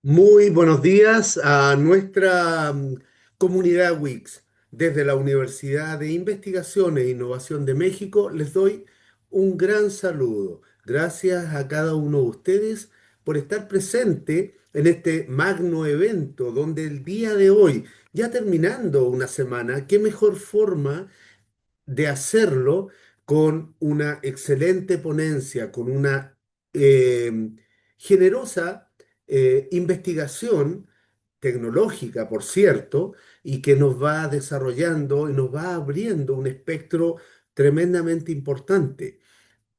Muy buenos días a nuestra comunidad Wix. Desde la Universidad de Investigación e Innovación de México les doy un gran saludo. Gracias a cada uno de ustedes por estar presente en este magno evento donde el día de hoy, ya terminando una semana, qué mejor forma de hacerlo con una excelente ponencia, con una eh, generosa investigación tecnológica, por cierto, y que nos va desarrollando y nos va abriendo un espectro tremendamente importante.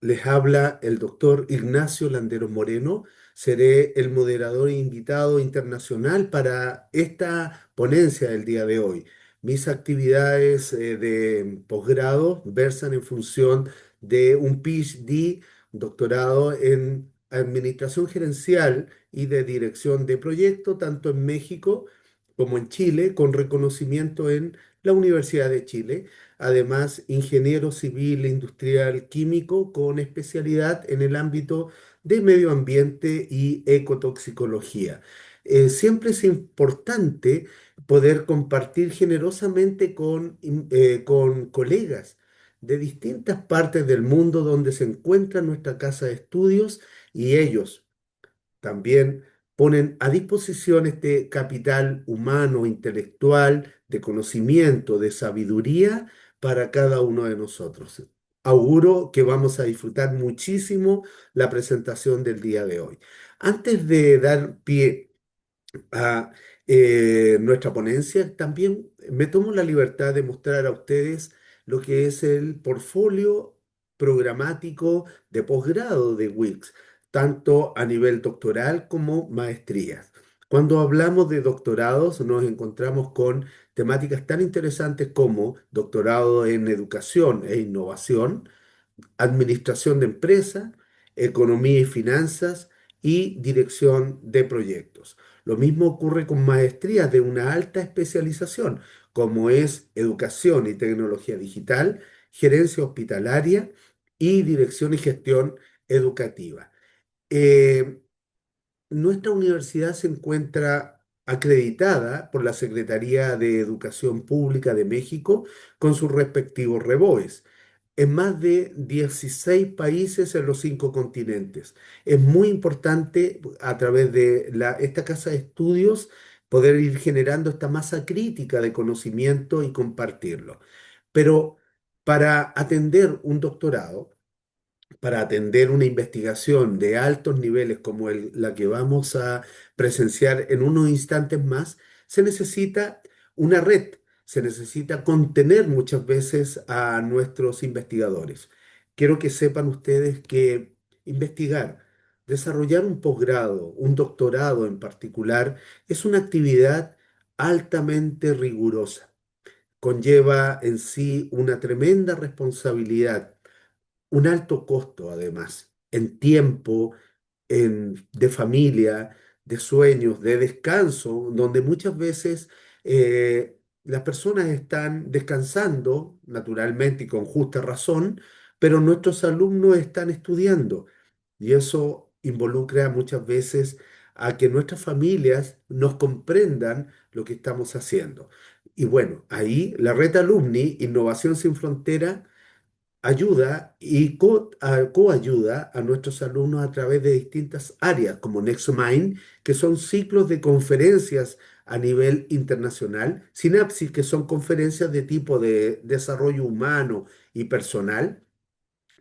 Les habla el doctor Ignacio Landeros Moreno. Seré el moderador e invitado internacional para esta ponencia del día de hoy. Mis actividades de posgrado versan en función de un PhD, doctorado en Administración Gerencial y de Dirección de Proyecto, tanto en México como en Chile, con reconocimiento en la Universidad de Chile. Además, ingeniero civil e industrial químico con especialidad en el ámbito de medio ambiente y ecotoxicología. Siempre es importante poder compartir generosamente con colegas de distintas partes del mundo donde se encuentra nuestra casa de estudios y ellos también ponen a disposición este capital humano, intelectual, de conocimiento, de sabiduría para cada uno de nosotros. Auguro que vamos a disfrutar muchísimo la presentación del día de hoy. Antes de dar pie a nuestra ponencia, también me tomo la libertad de mostrar a ustedes lo que es el portfolio programático de posgrado de Wix, tanto a nivel doctoral como maestrías. Cuando hablamos de doctorados, nos encontramos con temáticas tan interesantes como doctorado en educación e innovación, administración de empresas, economía y finanzas y dirección de proyectos. Lo mismo ocurre con maestrías de una alta especialización, como es educación y tecnología digital, gerencia hospitalaria y dirección y gestión educativa. Eh, Nuestra universidad se encuentra acreditada por la Secretaría de Educación Pública de México con sus respectivos REBOEs en más de 16 países en los 5 continentes. Es muy importante a través de esta casa de estudios poder ir generando esta masa crítica de conocimiento y compartirlo. Pero para atender un doctorado, para atender una investigación de altos niveles como la que vamos a presenciar en unos instantes más, se necesita una red, se necesita contener muchas veces a nuestros investigadores. Quiero que sepan ustedes que investigar, desarrollar un posgrado, un doctorado en particular, es una actividad altamente rigurosa. Conlleva en sí una tremenda responsabilidad, un alto costo además, en tiempo, de familia, de sueños, de descanso, donde muchas veces las personas están descansando, naturalmente y con justa razón, pero nuestros alumnos están estudiando y eso involucra muchas veces a que nuestras familias nos comprendan lo que estamos haciendo. Y bueno, ahí la red Alumni, Innovación Sin Frontera, ayuda y coayuda a nuestros alumnos a través de distintas áreas, como NexoMind, que son ciclos de conferencias a nivel internacional, Synapsis, que son conferencias de tipo de desarrollo humano y personal.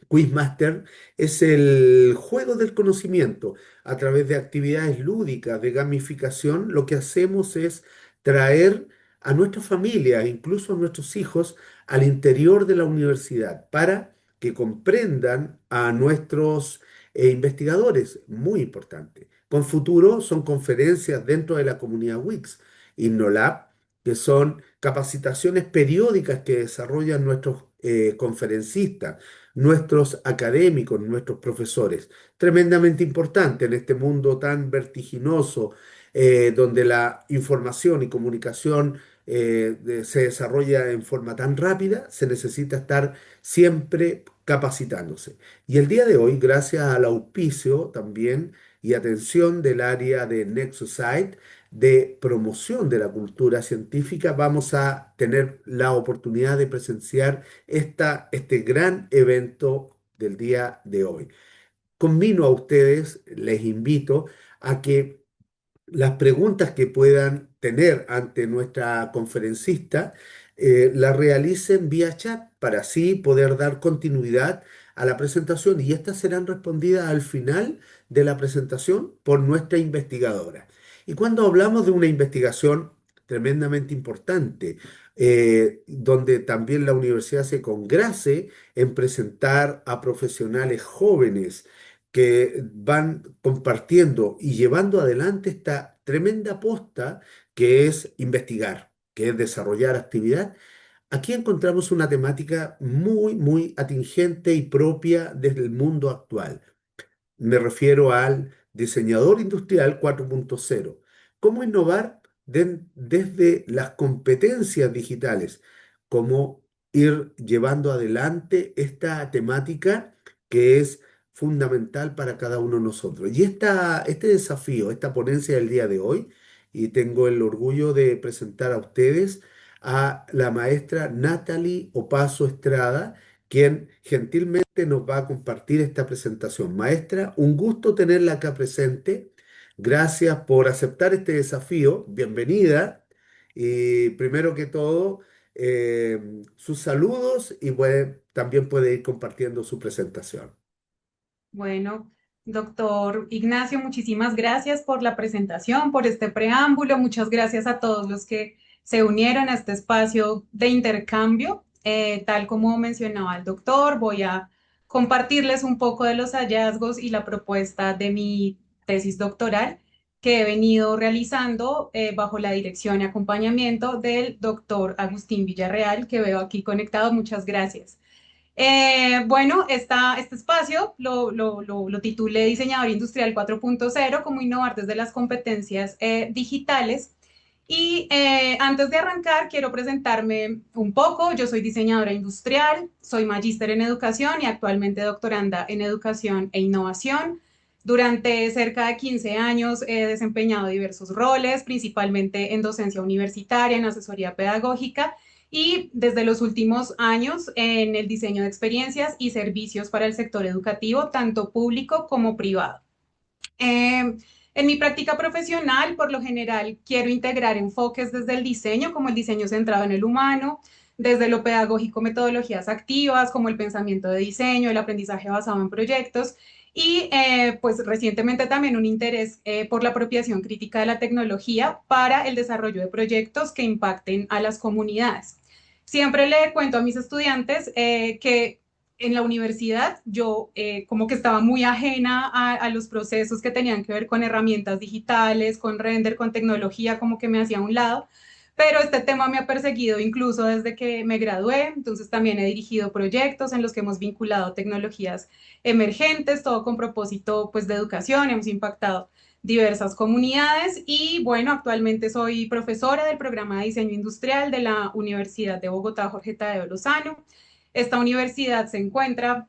Quizmaster es el juego del conocimiento. A través de actividades lúdicas, de gamificación, lo que hacemos es traer a nuestra familia, incluso a nuestros hijos, al interior de la universidad para que comprendan a nuestros investigadores. Muy importante. Con futuro son conferencias dentro de la comunidad Wix, InnoLab, que son capacitaciones periódicas que desarrollan nuestros conferencistas, nuestros académicos, nuestros profesores. Tremendamente importante en este mundo tan vertiginoso, donde la información y comunicación se desarrolla en forma tan rápida, se necesita estar siempre capacitándose. Y el día de hoy, gracias al auspicio también y atención del área de NexusSite de promoción de la cultura científica, vamos a tener la oportunidad de presenciar este gran evento del día de hoy. Convino a ustedes, les invito a que las preguntas que puedan tener ante nuestra conferencista las realicen vía chat para así poder dar continuidad a la presentación y estas serán respondidas al final de la presentación por nuestra investigadora. Y cuando hablamos de una investigación tremendamente importante, donde también la universidad se congrace en presentar a profesionales jóvenes, que van compartiendo y llevando adelante esta tremenda aposta que es investigar, que es desarrollar actividad. Aquí encontramos una temática muy, muy atingente y propia desde el mundo actual. Me refiero al diseñador industrial 4.0. ¿Cómo innovar desde las competencias digitales? ¿Cómo ir llevando adelante esta temática que es fundamental para cada uno de nosotros? Y este desafío, esta ponencia del día de hoy, y tengo el orgullo de presentar a ustedes a la maestra Natalie Opaso Estrada, quien gentilmente nos va a compartir esta presentación. Maestra, un gusto tenerla acá presente. Gracias por aceptar este desafío. Bienvenida. Y primero que todo, sus saludos y también puede ir compartiendo su presentación. Bueno, doctor Ignacio, muchísimas gracias por la presentación, por este preámbulo. Muchas gracias a todos los que se unieron a este espacio de intercambio. Tal como mencionaba el doctor, voy a compartirles un poco de los hallazgos y la propuesta de mi tesis doctoral que he venido realizando bajo la dirección y acompañamiento del doctor Agustín Villarreal, que veo aquí conectado. Muchas gracias. Bueno, este espacio lo titulé Diseñador Industrial 4.0, cómo innovar desde las competencias digitales. Y antes de arrancar, quiero presentarme un poco. Yo soy diseñadora industrial, soy magíster en educación y actualmente doctoranda en educación e innovación. Durante cerca de 15 años he desempeñado diversos roles, principalmente en docencia universitaria, en asesoría pedagógica y desde los últimos años en el diseño de experiencias y servicios para el sector educativo, tanto público como privado. Eh, en mi práctica profesional, por lo general, quiero integrar enfoques desde el diseño, como el diseño centrado en el humano, desde lo pedagógico, metodologías activas, como el pensamiento de diseño, el aprendizaje basado en proyectos, y pues recientemente también un interés por la apropiación crítica de la tecnología para el desarrollo de proyectos que impacten a las comunidades. Siempre le cuento a mis estudiantes que en la universidad yo como que estaba muy ajena a los procesos que tenían que ver con herramientas digitales, con render, con tecnología, como que me hacía a un lado. Pero este tema me ha perseguido incluso desde que me gradué, entonces también he dirigido proyectos en los que hemos vinculado tecnologías emergentes, todo con propósito pues de educación, hemos impactado diversas comunidades y bueno, actualmente soy profesora del programa de diseño industrial de la Universidad de Bogotá, Jorge Tadeo Lozano. Esta universidad se encuentra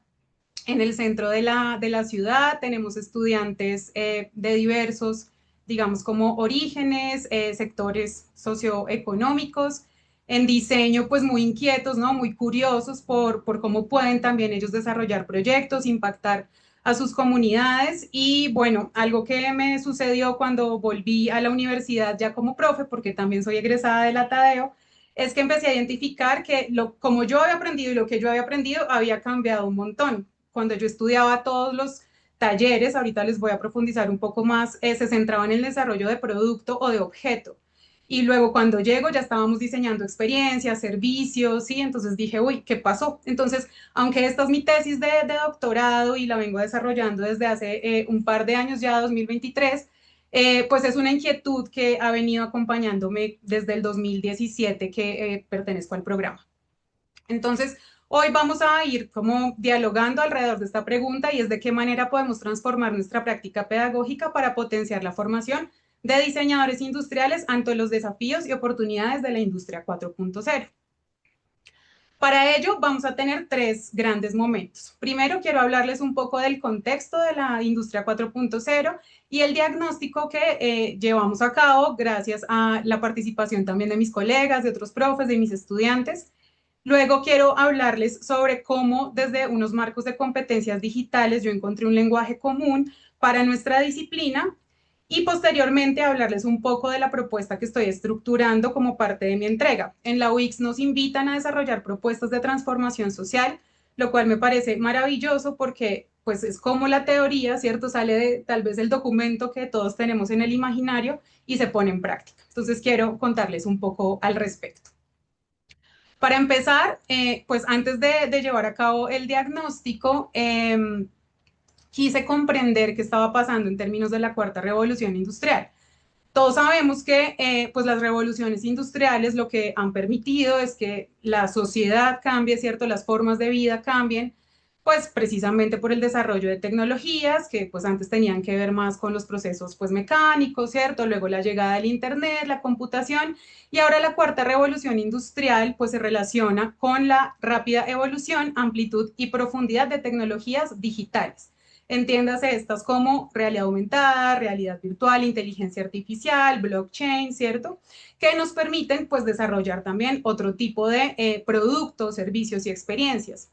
en el centro de la ciudad, tenemos estudiantes de diversos, digamos, como orígenes, sectores socioeconómicos, en diseño, pues muy inquietos, ¿no? Muy curiosos por cómo pueden también ellos desarrollar proyectos, impactar a sus comunidades. Y bueno, algo que me sucedió cuando volví a la universidad ya como profe, porque también soy egresada de la Tadeo, es que empecé a identificar que como yo había aprendido y lo que yo había aprendido había cambiado un montón. Cuando yo estudiaba todos los talleres, ahorita les voy a profundizar un poco más, se centraba en el desarrollo de producto o de objeto. Y luego cuando llego ya estábamos diseñando experiencias, servicios, ¿sí? Entonces dije, uy, ¿qué pasó? Entonces, aunque esta es mi tesis de doctorado y la vengo desarrollando desde hace un par de años ya, 2023, pues es una inquietud que ha venido acompañándome desde el 2017 que pertenezco al programa. Entonces, hoy vamos a ir como dialogando alrededor de esta pregunta y es de qué manera podemos transformar nuestra práctica pedagógica para potenciar la formación de diseñadores industriales ante los desafíos y oportunidades de la industria 4.0. Para ello vamos a tener tres grandes momentos. Primero quiero hablarles un poco del contexto de la industria 4.0 y el diagnóstico que llevamos a cabo gracias a la participación también de mis colegas, de otros profes, de mis estudiantes. Luego quiero hablarles sobre cómo desde unos marcos de competencias digitales yo encontré un lenguaje común para nuestra disciplina y posteriormente hablarles un poco de la propuesta que estoy estructurando como parte de mi entrega. En la UX nos invitan a desarrollar propuestas de transformación social, lo cual me parece maravilloso porque pues es como la teoría, ¿cierto? Sale de tal vez el documento que todos tenemos en el imaginario y se pone en práctica. Entonces quiero contarles un poco al respecto. Para empezar, pues antes de llevar a cabo el diagnóstico, quise comprender qué estaba pasando en términos de la cuarta revolución industrial. Todos sabemos que pues las revoluciones industriales lo que han permitido es que la sociedad cambie, ¿cierto? Las formas de vida cambien, pues precisamente por el desarrollo de tecnologías que pues antes tenían que ver más con los procesos pues mecánicos, ¿cierto? Luego la llegada del internet, la computación y ahora la cuarta revolución industrial pues se relaciona con la rápida evolución, amplitud y profundidad de tecnologías digitales. Entiéndase estas como realidad aumentada, realidad virtual, inteligencia artificial, blockchain, ¿cierto? Que nos permiten pues desarrollar también otro tipo de productos, servicios y experiencias.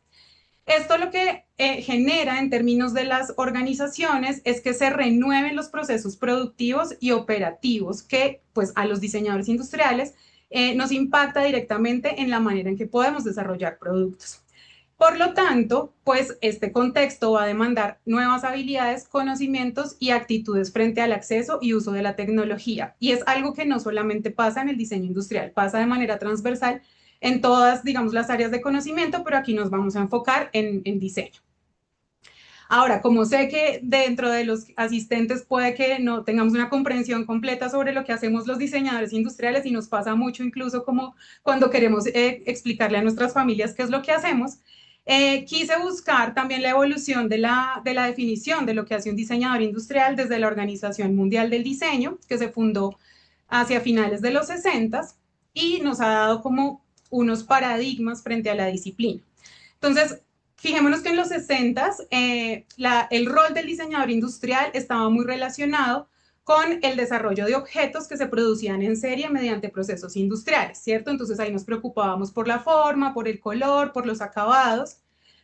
Esto lo que genera en términos de las organizaciones es que se renueven los procesos productivos y operativos que pues a los diseñadores industriales nos impacta directamente en la manera en que podemos desarrollar productos. Por lo tanto, pues este contexto va a demandar nuevas habilidades, conocimientos y actitudes frente al acceso y uso de la tecnología. Y es algo que no solamente pasa en el diseño industrial, pasa de manera transversal en todas, digamos, las áreas de conocimiento, pero aquí nos vamos a enfocar en diseño. Ahora, como sé que dentro de los asistentes puede que no tengamos una comprensión completa sobre lo que hacemos los diseñadores industriales y nos pasa mucho incluso como cuando queremos explicarle a nuestras familias qué es lo que hacemos, quise buscar también la evolución de la definición de lo que hace un diseñador industrial desde la Organización Mundial del Diseño, que se fundó hacia finales de los 60 y nos ha dado como unos paradigmas frente a la disciplina. Entonces, fijémonos que en los 60 el rol del diseñador industrial estaba muy relacionado con el desarrollo de objetos que se producían en serie mediante procesos industriales, ¿cierto? Entonces ahí nos preocupábamos por la forma, por el color, por los acabados.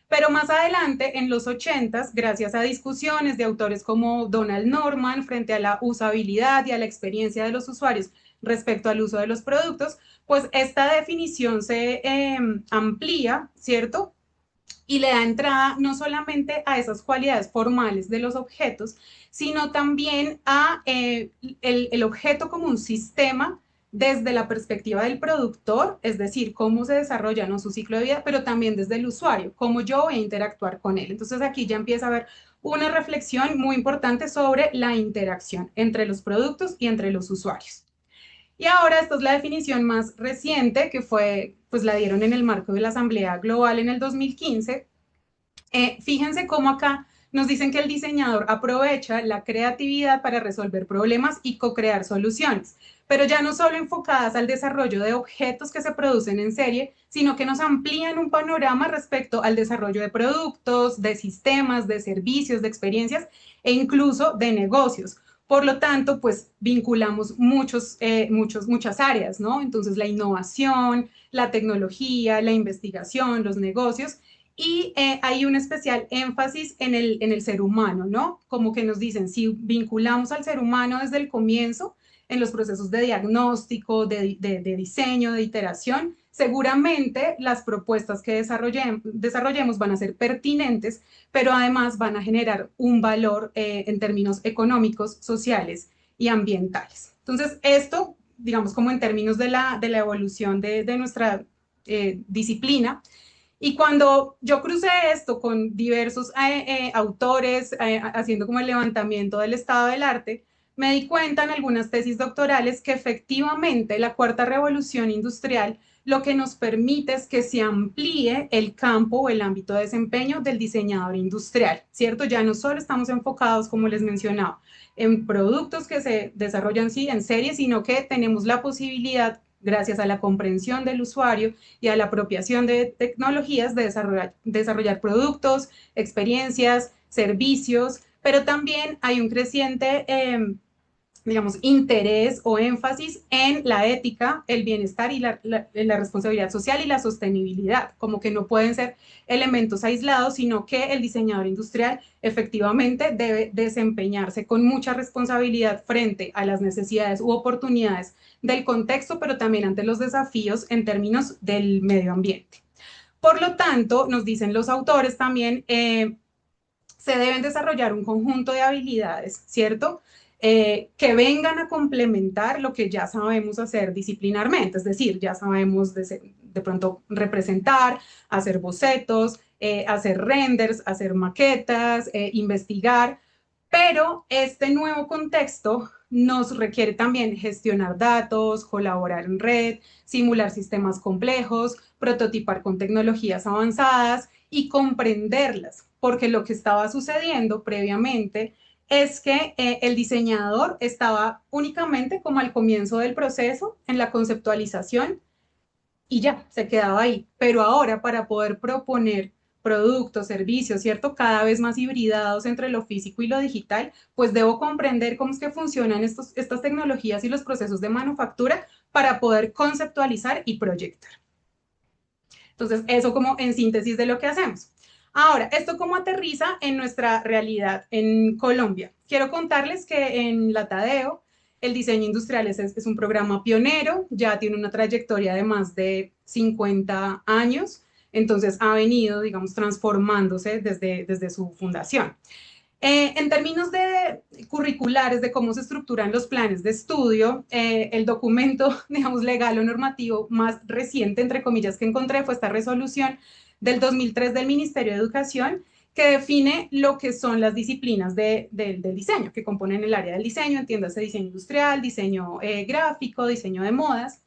Pero más adelante, en los 80, gracias a discusiones de autores como Donald Norman frente a la usabilidad y a la experiencia de los usuarios respecto al uso de los productos, pues esta definición se amplía, ¿cierto? Y le da entrada no solamente a esas cualidades formales de los objetos, sino también a el objeto como un sistema desde la perspectiva del productor, es decir, cómo se desarrolla ¿no? su ciclo de vida, pero también desde el usuario, cómo yo voy a interactuar con él. Entonces aquí ya empieza a haber una reflexión muy importante sobre la interacción entre los productos y entre los usuarios. Y ahora esta es la definición más reciente que fue, pues la dieron en el marco de la Asamblea Global en el 2015. Fíjense cómo acá nos dicen que el diseñador aprovecha la creatividad para resolver problemas y co-crear soluciones, pero ya no solo enfocadas al desarrollo de objetos que se producen en serie, sino que nos amplían un panorama respecto al desarrollo de productos, de sistemas, de servicios, de experiencias e incluso de negocios. Por lo tanto, pues vinculamos muchas áreas, ¿no? Entonces, la innovación, la tecnología, la investigación, los negocios, y hay un especial énfasis en el ser humano, ¿no? Como que nos dicen, si vinculamos al ser humano desde el comienzo, en los procesos de diagnóstico, de diseño, de iteración, seguramente las propuestas que desarrollemos van a ser pertinentes, pero además van a generar un valor en términos económicos, sociales y ambientales. Entonces, esto, digamos, como en términos de la evolución de nuestra disciplina, y cuando yo crucé esto con diversos autores haciendo como el levantamiento del estado del arte, me di cuenta en algunas tesis doctorales que efectivamente la cuarta revolución industrial lo que nos permite es que se amplíe el campo o el ámbito de desempeño del diseñador industrial, ¿cierto? Ya no solo estamos enfocados, como les mencionaba, en productos que se desarrollan sí, en serie, sino que tenemos la posibilidad gracias a la comprensión del usuario y a la apropiación de tecnologías de desarrollar productos, experiencias, servicios, pero también hay un creciente digamos, interés o énfasis en la ética, el bienestar y la responsabilidad social y la sostenibilidad, como que no pueden ser elementos aislados, sino que el diseñador industrial efectivamente debe desempeñarse con mucha responsabilidad frente a las necesidades u oportunidades del contexto, pero también ante los desafíos en términos del medio ambiente. Por lo tanto, nos dicen los autores también, se deben desarrollar un conjunto de habilidades, ¿cierto? Que vengan a complementar lo que ya sabemos hacer disciplinarmente, es decir, ya sabemos de pronto representar, hacer bocetos, hacer renders, hacer maquetas, investigar, pero este nuevo contexto nos requiere también gestionar datos, colaborar en red, simular sistemas complejos, prototipar con tecnologías avanzadas y comprenderlas, porque lo que estaba sucediendo previamente es que el diseñador estaba únicamente como al comienzo del proceso, en la conceptualización, y ya, se quedaba ahí. Pero ahora para poder proponer productos, servicios, ¿cierto? Cada vez más hibridados entre lo físico y lo digital, pues debo comprender cómo es que funcionan estas tecnologías y los procesos de manufactura para poder conceptualizar y proyectar. Entonces, eso como en síntesis de lo que hacemos. Ahora, ¿esto cómo aterriza en nuestra realidad en Colombia? Quiero contarles que en la Tadeo el diseño industrial es un programa pionero, ya tiene una trayectoria de más de 50 años, entonces ha venido, digamos, transformándose desde su fundación. En términos de curriculares, de cómo se estructuran los planes de estudio, el documento, digamos, legal o normativo más reciente, entre comillas, que encontré fue esta resolución del 2003 del Ministerio de Educación, que define lo que son las disciplinas del diseño, que componen el área del diseño, entiéndase diseño industrial, diseño gráfico, diseño de modas.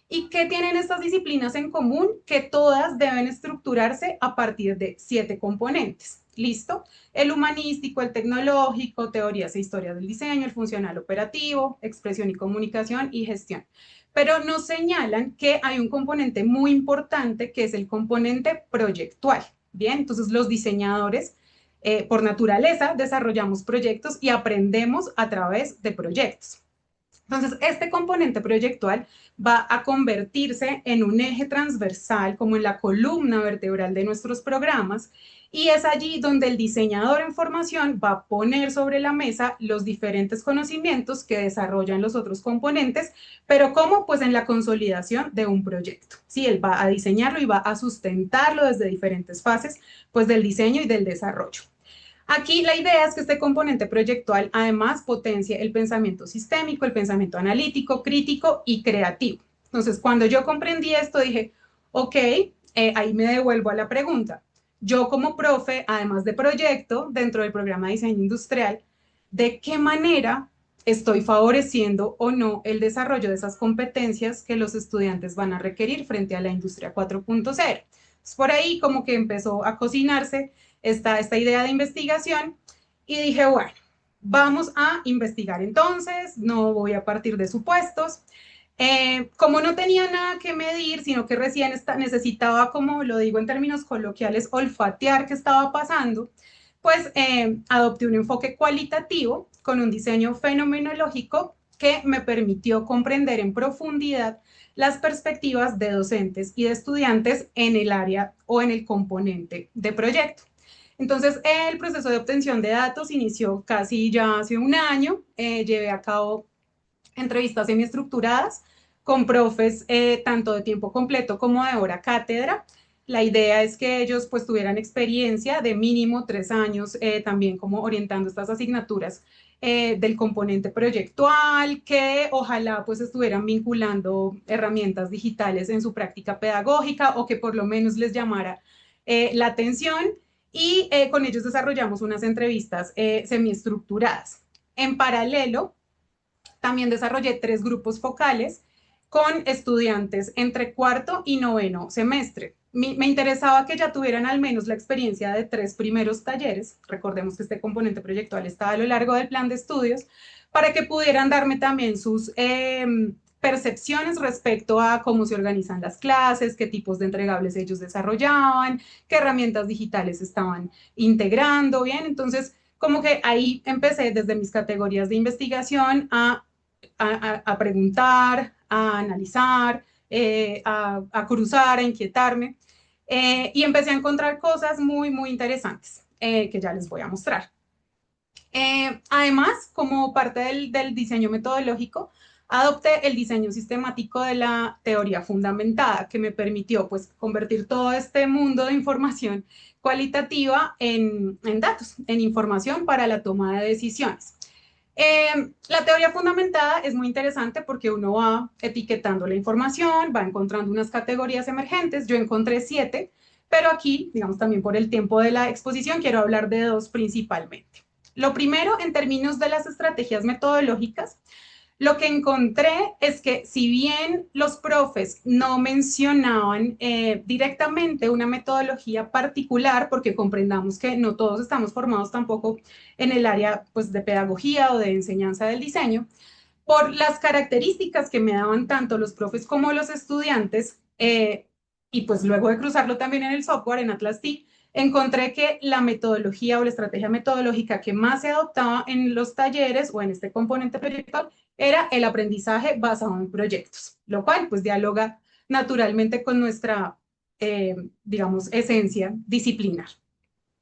¿Y qué tienen estas disciplinas en común? Que todas deben estructurarse a partir de 7 componentes. ¿Listo? El humanístico, el tecnológico, teorías e historias del diseño, el funcional operativo, expresión y comunicación y gestión. Pero nos señalan que hay un componente muy importante que es el componente proyectual. Bien, entonces los diseñadores por naturaleza desarrollamos proyectos y aprendemos a través de proyectos. Entonces, este componente proyectual va a convertirse en un eje transversal, como en la columna vertebral de nuestros programas, y es allí donde el diseñador en formación va a poner sobre la mesa los diferentes conocimientos que desarrollan los otros componentes, pero ¿cómo? Pues en la consolidación de un proyecto. Sí, él va a diseñarlo y va a sustentarlo desde diferentes fases, pues del diseño y del desarrollo. Aquí la idea es que este componente proyectual además potencie el pensamiento sistémico, el pensamiento analítico, crítico y creativo. Entonces, cuando yo comprendí esto, dije, ok, ahí me devuelvo a la pregunta. Yo como profe, además de proyecto, dentro del programa de diseño industrial, ¿de qué manera estoy favoreciendo o no el desarrollo de esas competencias que los estudiantes van a requerir frente a la industria 4.0? Por ahí como que empezó a cocinarse esta idea de investigación y dije, bueno, vamos a investigar entonces, no voy a partir de supuestos. Como no tenía nada que medir, sino que recién necesitaba, como lo digo en términos coloquiales, olfatear qué estaba pasando, pues adopté un enfoque cualitativo con un diseño fenomenológico que me permitió comprender en profundidad las perspectivas de docentes y de estudiantes en el área o en el componente de proyecto. Entonces, el proceso de obtención de datos inició casi ya hace un año. Llevé a cabo entrevistas semiestructuradas con profes tanto de tiempo completo como de hora cátedra. La idea es que ellos pues tuvieran experiencia de mínimo 3 años también como orientando estas asignaturas del componente proyectual, que ojalá pues estuvieran vinculando herramientas digitales en su práctica pedagógica o que por lo menos les llamara la atención y con ellos desarrollamos unas entrevistas semiestructuradas. En paralelo, también desarrollé 3 grupos focales con estudiantes entre cuarto y noveno semestre. Me interesaba que ya tuvieran al menos la experiencia de 3 primeros talleres, recordemos que este componente proyectual está a lo largo del plan de estudios, para que pudieran darme también sus percepciones respecto a cómo se organizan las clases, qué tipos de entregables ellos desarrollaban, qué herramientas digitales estaban integrando, ¿bien? Entonces, como que ahí empecé desde mis categorías de investigación a preguntar, a analizar, a cruzar, a inquietarme, y empecé a encontrar cosas muy, muy interesantes que ya les voy a mostrar. Además, como parte del diseño metodológico, adopté el diseño sistemático de la teoría fundamentada, que me permitió pues convertir todo este mundo de información cualitativa en datos, en información para la toma de decisiones. La teoría fundamentada es muy interesante porque uno va etiquetando la información, va encontrando unas categorías emergentes. Yo encontré 7, pero aquí, digamos también por el tiempo de la exposición, quiero hablar de 2 principalmente. Lo primero, en términos de las estrategias metodológicas, lo que encontré es que si bien los profes no mencionaban directamente una metodología particular, porque comprendamos que no todos estamos formados tampoco en el área pues, de pedagogía o de enseñanza del diseño, por las características que me daban tanto los profes como los estudiantes, y pues luego de cruzarlo también en el software, en Atlas T, encontré que la metodología o la estrategia metodológica que más se adoptaba en los talleres o en este componente proyectual era el aprendizaje basado en proyectos, lo cual pues dialoga naturalmente con nuestra, digamos, esencia disciplinar.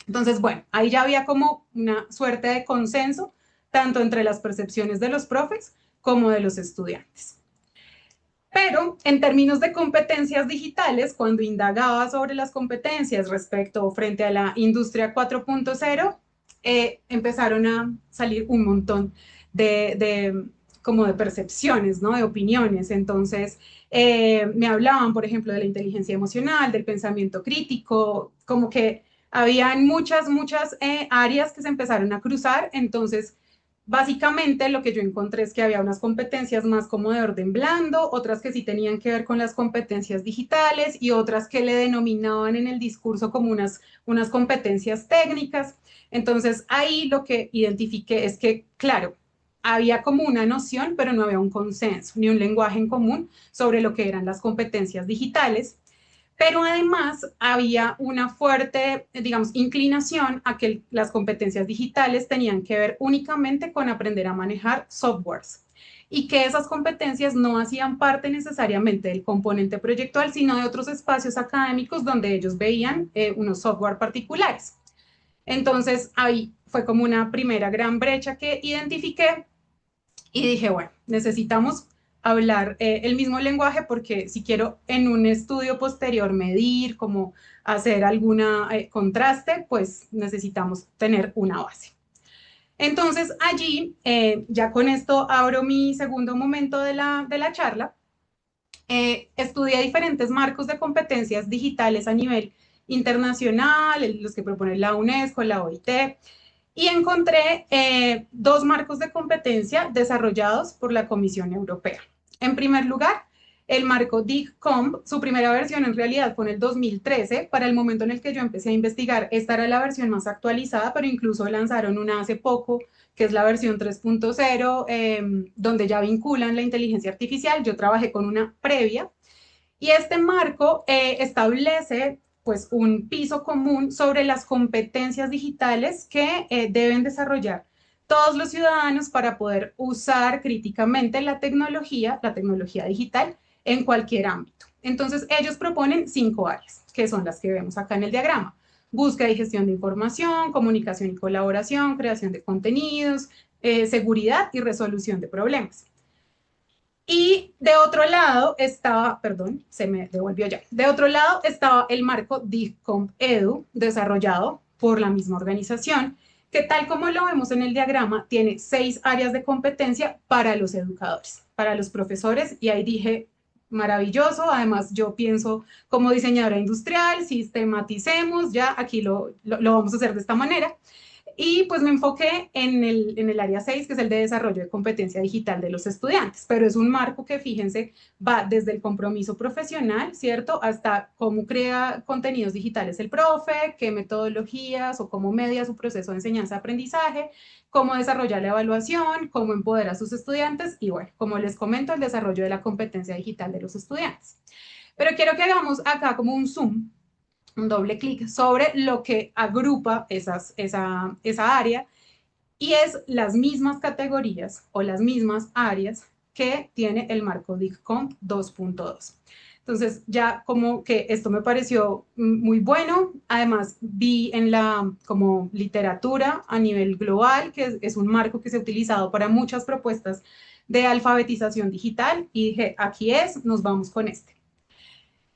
Entonces, bueno, ahí ya había como una suerte de consenso, tanto entre las percepciones de los profes como de los estudiantes. Pero en términos de competencias digitales, cuando indagaba sobre las competencias respecto frente a la industria 4.0, empezaron a salir un montón como de percepciones, ¿no? De opiniones. Entonces, me hablaban, por ejemplo, de la inteligencia emocional, del pensamiento crítico, como que habían muchas, muchas áreas que se empezaron a cruzar. Entonces, básicamente lo que yo encontré es que había unas competencias más como de orden blando, otras que sí tenían que ver con las competencias digitales y otras que le denominaban en el discurso como unas competencias técnicas. Entonces ahí lo que identifiqué es que, claro, había como una noción, pero no había un consenso ni un lenguaje en común sobre lo que eran las competencias digitales. Pero además había una fuerte, digamos, inclinación a que las competencias digitales tenían que ver únicamente con aprender a manejar softwares y que esas competencias no hacían parte necesariamente del componente proyectual, sino de otros espacios académicos donde ellos veían unos software particulares. Entonces ahí fue como una primera gran brecha que identifiqué y dije, bueno, necesitamos hablar el mismo lenguaje porque si quiero en un estudio posterior medir, como hacer alguna contraste, pues necesitamos tener una base. Entonces allí, ya con esto abro mi segundo momento de la charla, estudié diferentes marcos de competencias digitales a nivel internacional, los que propone la UNESCO, la OIT, y encontré 2 marcos de competencia desarrollados por la Comisión Europea. En primer lugar, el marco DIGCOMP, su primera versión en realidad fue en el 2013, para el momento en el que yo empecé a investigar, esta era la versión más actualizada, pero incluso lanzaron una hace poco, que es la versión 3.0, donde ya vinculan la inteligencia artificial. Yo trabajé con una previa, y este marco establece pues un piso común sobre las competencias digitales que deben desarrollar todos los ciudadanos para poder usar críticamente la tecnología digital en cualquier ámbito. Entonces ellos proponen 5 áreas, que son las que vemos acá en el diagrama: búsqueda y gestión de información, comunicación y colaboración, creación de contenidos, seguridad y resolución de problemas. Y de otro lado estaba, perdón, se me devolvió ya. De otro lado estaba el marco DIGCOMP Edu, desarrollado por la misma organización, que tal como lo vemos en el diagrama, tiene 6 áreas de competencia para los educadores, para los profesores, y ahí dije, maravilloso. Además, yo pienso como diseñadora industrial, sistematicemos, ya aquí lo vamos a hacer de esta manera. Y pues me enfoqué en el área 6, que es el de desarrollo de competencia digital de los estudiantes, pero es un marco que, fíjense, va desde el compromiso profesional, ¿cierto? Hasta cómo crea contenidos digitales el profe, qué metodologías o cómo media su proceso de enseñanza-aprendizaje, cómo desarrolla la evaluación, cómo empodera a sus estudiantes y bueno, como les comento, el desarrollo de la competencia digital de los estudiantes. Pero quiero que hagamos acá como un zoom, un doble clic sobre lo que agrupa esa área y es las mismas categorías o las mismas áreas que tiene el marco DICCOM 2.2. Entonces ya como que esto me pareció muy bueno, además vi en la como literatura a nivel global que es un marco que se ha utilizado para muchas propuestas de alfabetización digital y dije, aquí es, nos vamos con este.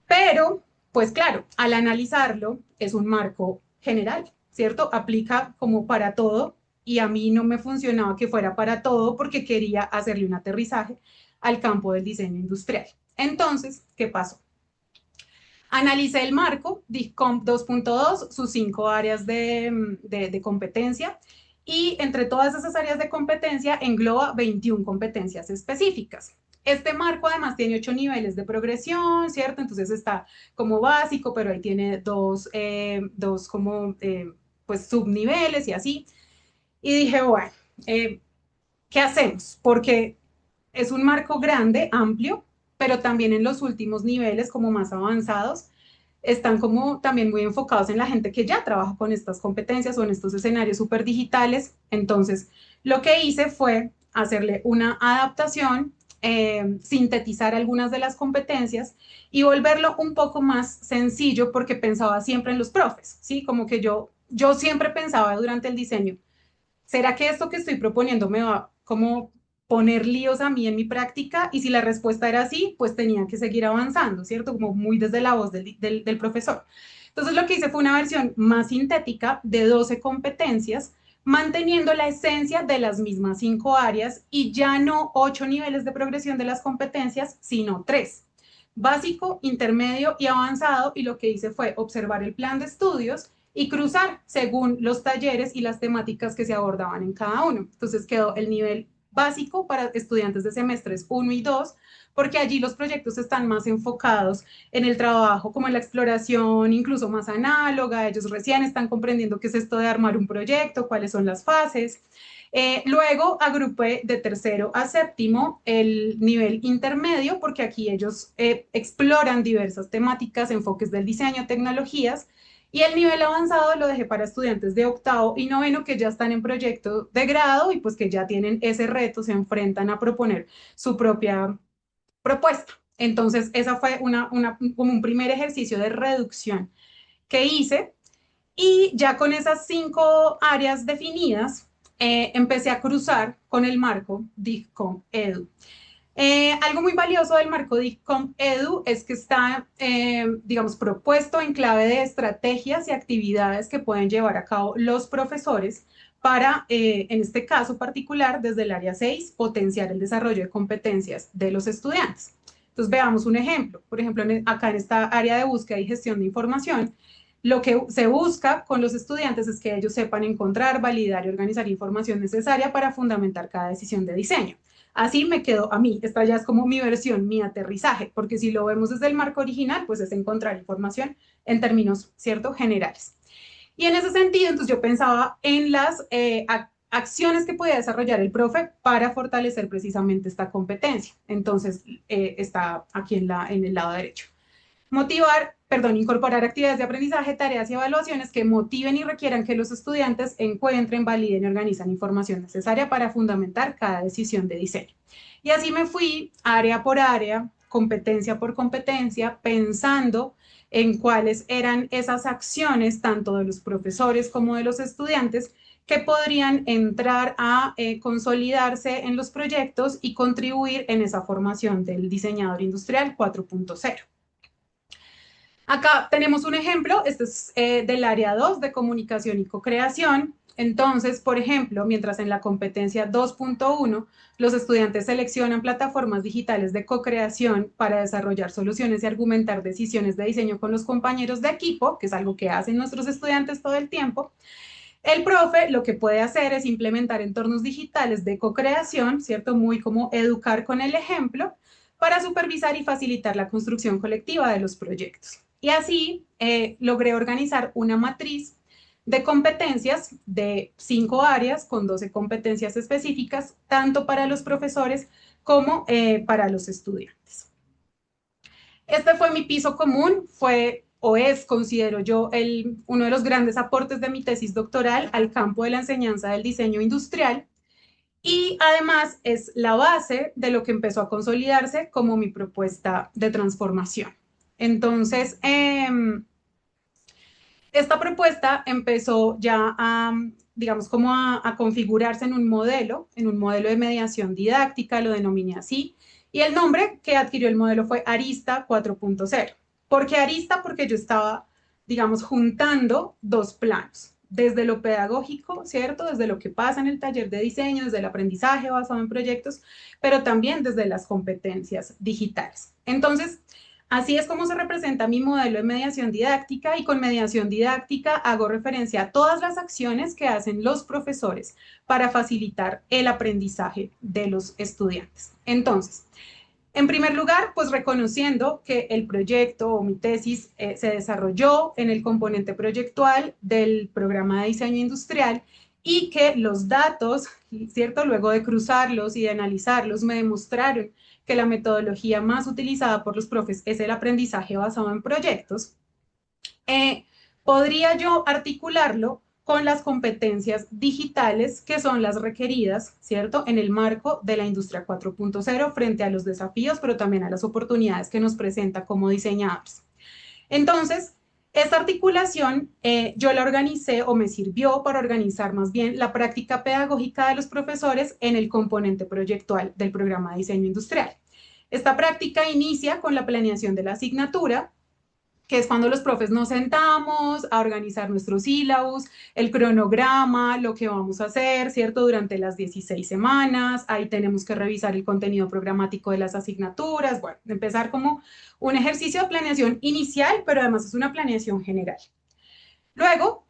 Pero, pues claro, al analizarlo es un marco general, ¿cierto? Aplica como para todo y a mí no me funcionaba que fuera para todo porque quería hacerle un aterrizaje al campo del diseño industrial. Entonces, ¿qué pasó? Analicé el marco, DICCOM 2.2, sus 5 áreas de competencia y entre todas esas áreas de competencia engloba 21 competencias específicas. Este marco además tiene 8 niveles de progresión, ¿cierto? Entonces está como básico, pero ahí tiene dos como pues subniveles y así. Y dije, bueno, eh, ¿qué hacemos? Porque es un marco grande, amplio, pero también en los últimos niveles, como más avanzados, están como también muy enfocados en la gente que ya trabaja con estas competencias o en estos escenarios súper digitales. Entonces, lo que hice fue hacerle una adaptación, sintetizar algunas de las competencias y volverlo un poco más sencillo porque pensaba siempre en los profes, ¿sí? Como que yo siempre pensaba durante el diseño, ¿será que esto que estoy proponiendo me va como poner líos a mí en mi práctica? Y si la respuesta era sí, pues tenía que seguir avanzando, ¿cierto? Como muy desde la voz del profesor. Entonces lo que hice fue una versión más sintética de 12 competencias, manteniendo la esencia de las mismas 5 áreas y ya no 8 niveles de progresión de las competencias, sino 3: básico, intermedio y avanzado. Y lo que hice fue observar el plan de estudios y cruzar según los talleres y las temáticas que se abordaban en cada uno. Entonces quedó el nivel básico para estudiantes de semestres 1 y 2, porque allí los proyectos están más enfocados en el trabajo, como en la exploración, incluso más análoga. Ellos recién están comprendiendo qué es esto de armar un proyecto, cuáles son las fases. Luego agrupé de tercero a séptimo el nivel intermedio, porque aquí ellos exploran diversas temáticas, enfoques del diseño, tecnologías, y el nivel avanzado lo dejé para estudiantes de octavo y noveno que ya están en proyecto de grado y pues que ya tienen ese reto, se enfrentan a proponer su propia propuesta. Entonces, esa fue como un primer ejercicio de reducción que hice y ya con esas 5 áreas definidas, empecé a cruzar con el marco DICCOM Edu. Algo muy valioso del marco DICCOM Edu es que está, digamos, propuesto en clave de estrategias y actividades que pueden llevar a cabo los profesores para, en este caso particular, desde el área 6, potenciar el desarrollo de competencias de los estudiantes. Entonces, veamos un ejemplo. Por ejemplo, acá en esta área de búsqueda y gestión de información, lo que se busca con los estudiantes es que ellos sepan encontrar, validar y organizar información necesaria para fundamentar cada decisión de diseño. Así me quedó a mí, esta ya es como mi versión, mi aterrizaje, porque si lo vemos desde el marco original, pues es encontrar información en términos, ¿cierto?, generales. Y en ese sentido, entonces yo pensaba en las acciones que podía desarrollar el profe para fortalecer precisamente esta competencia. Entonces, está aquí en el lado derecho. Incorporar actividades de aprendizaje, tareas y evaluaciones que motiven y requieran que los estudiantes encuentren, validen y organizan información necesaria para fundamentar cada decisión de diseño. Y así me fui área por área, competencia por competencia, pensando en cuáles eran esas acciones, tanto de los profesores como de los estudiantes, que podrían entrar a consolidarse en los proyectos y contribuir en esa formación del diseñador industrial 4.0. Acá tenemos un ejemplo, este es del área 2 de comunicación y co-creación. Entonces, por ejemplo, mientras en la competencia 2.1 los estudiantes seleccionan plataformas digitales de co-creación para desarrollar soluciones y argumentar decisiones de diseño con los compañeros de equipo, que es algo que hacen nuestros estudiantes todo el tiempo, El profe lo que puede hacer es implementar entornos digitales de co-creación, ¿cierto? Muy como educar con el ejemplo para supervisar y facilitar la construcción colectiva de los proyectos. Y así logré organizar una matriz de competencias de 5 áreas con 12 competencias específicas, tanto para los profesores como para los estudiantes. Este fue mi piso común, fue o es, considero yo, uno de los grandes aportes de mi tesis doctoral al campo de la enseñanza del diseño industrial y además es la base de lo que empezó a consolidarse como mi propuesta de transformación. Entonces, esta propuesta empezó ya a, digamos, como a configurarse en un modelo de mediación didáctica, lo denominé así, y el nombre que adquirió el modelo fue Arista 4.0. ¿Por qué Arista? Porque yo estaba, digamos, juntando dos planos, desde lo pedagógico, ¿cierto? Desde lo que pasa en el taller de diseño, desde el aprendizaje basado en proyectos, pero también desde las competencias digitales. Entonces, así es como se representa mi modelo de mediación didáctica y con mediación didáctica hago referencia a todas las acciones que hacen los profesores para facilitar el aprendizaje de los estudiantes. Entonces, en primer lugar, pues reconociendo que el proyecto o mi tesis se desarrolló en el componente proyectual del programa de diseño industrial y que los datos, ¿cierto? Luego de cruzarlos y de analizarlos, me demostraron que la metodología más utilizada por los profes es el aprendizaje basado en proyectos, eh, podría yo articularlo con las competencias digitales que son las requeridas, ¿cierto? En el marco de la industria 4.0 frente a los desafíos, pero también a las oportunidades que nos presenta como diseñadores. Entonces, esta articulación yo la organicé o me sirvió para organizar más bien la práctica pedagógica de los profesores en el componente proyectual del programa de diseño industrial. Esta práctica inicia con la planeación de la asignatura, que es cuando los profes nos sentamos a organizar nuestros sílabos, el cronograma, lo que vamos a hacer, ¿cierto? Durante las 16 semanas, ahí tenemos que revisar el contenido programático de las asignaturas, bueno, empezar como un ejercicio de planeación inicial, pero además es una planeación general. Luego,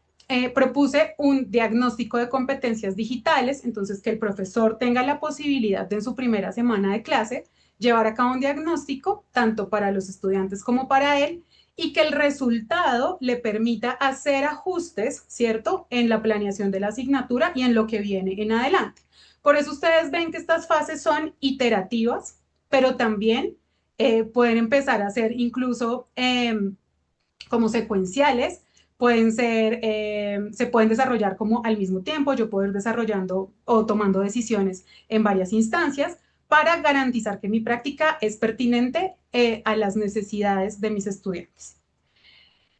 propuse un diagnóstico de competencias digitales, entonces que el profesor tenga la posibilidad de en su primera semana de clase llevar a cabo un diagnóstico, tanto para los estudiantes como para él, y que el resultado le permita hacer ajustes, ¿cierto?, en la planeación de la asignatura y en lo que viene en adelante. Por eso ustedes ven que estas fases son iterativas, pero también pueden empezar a ser incluso como secuenciales, pueden ser, se pueden desarrollar como al mismo tiempo, yo puedo ir desarrollando o tomando decisiones en varias instancias para garantizar que mi práctica es pertinente a las necesidades de mis estudiantes.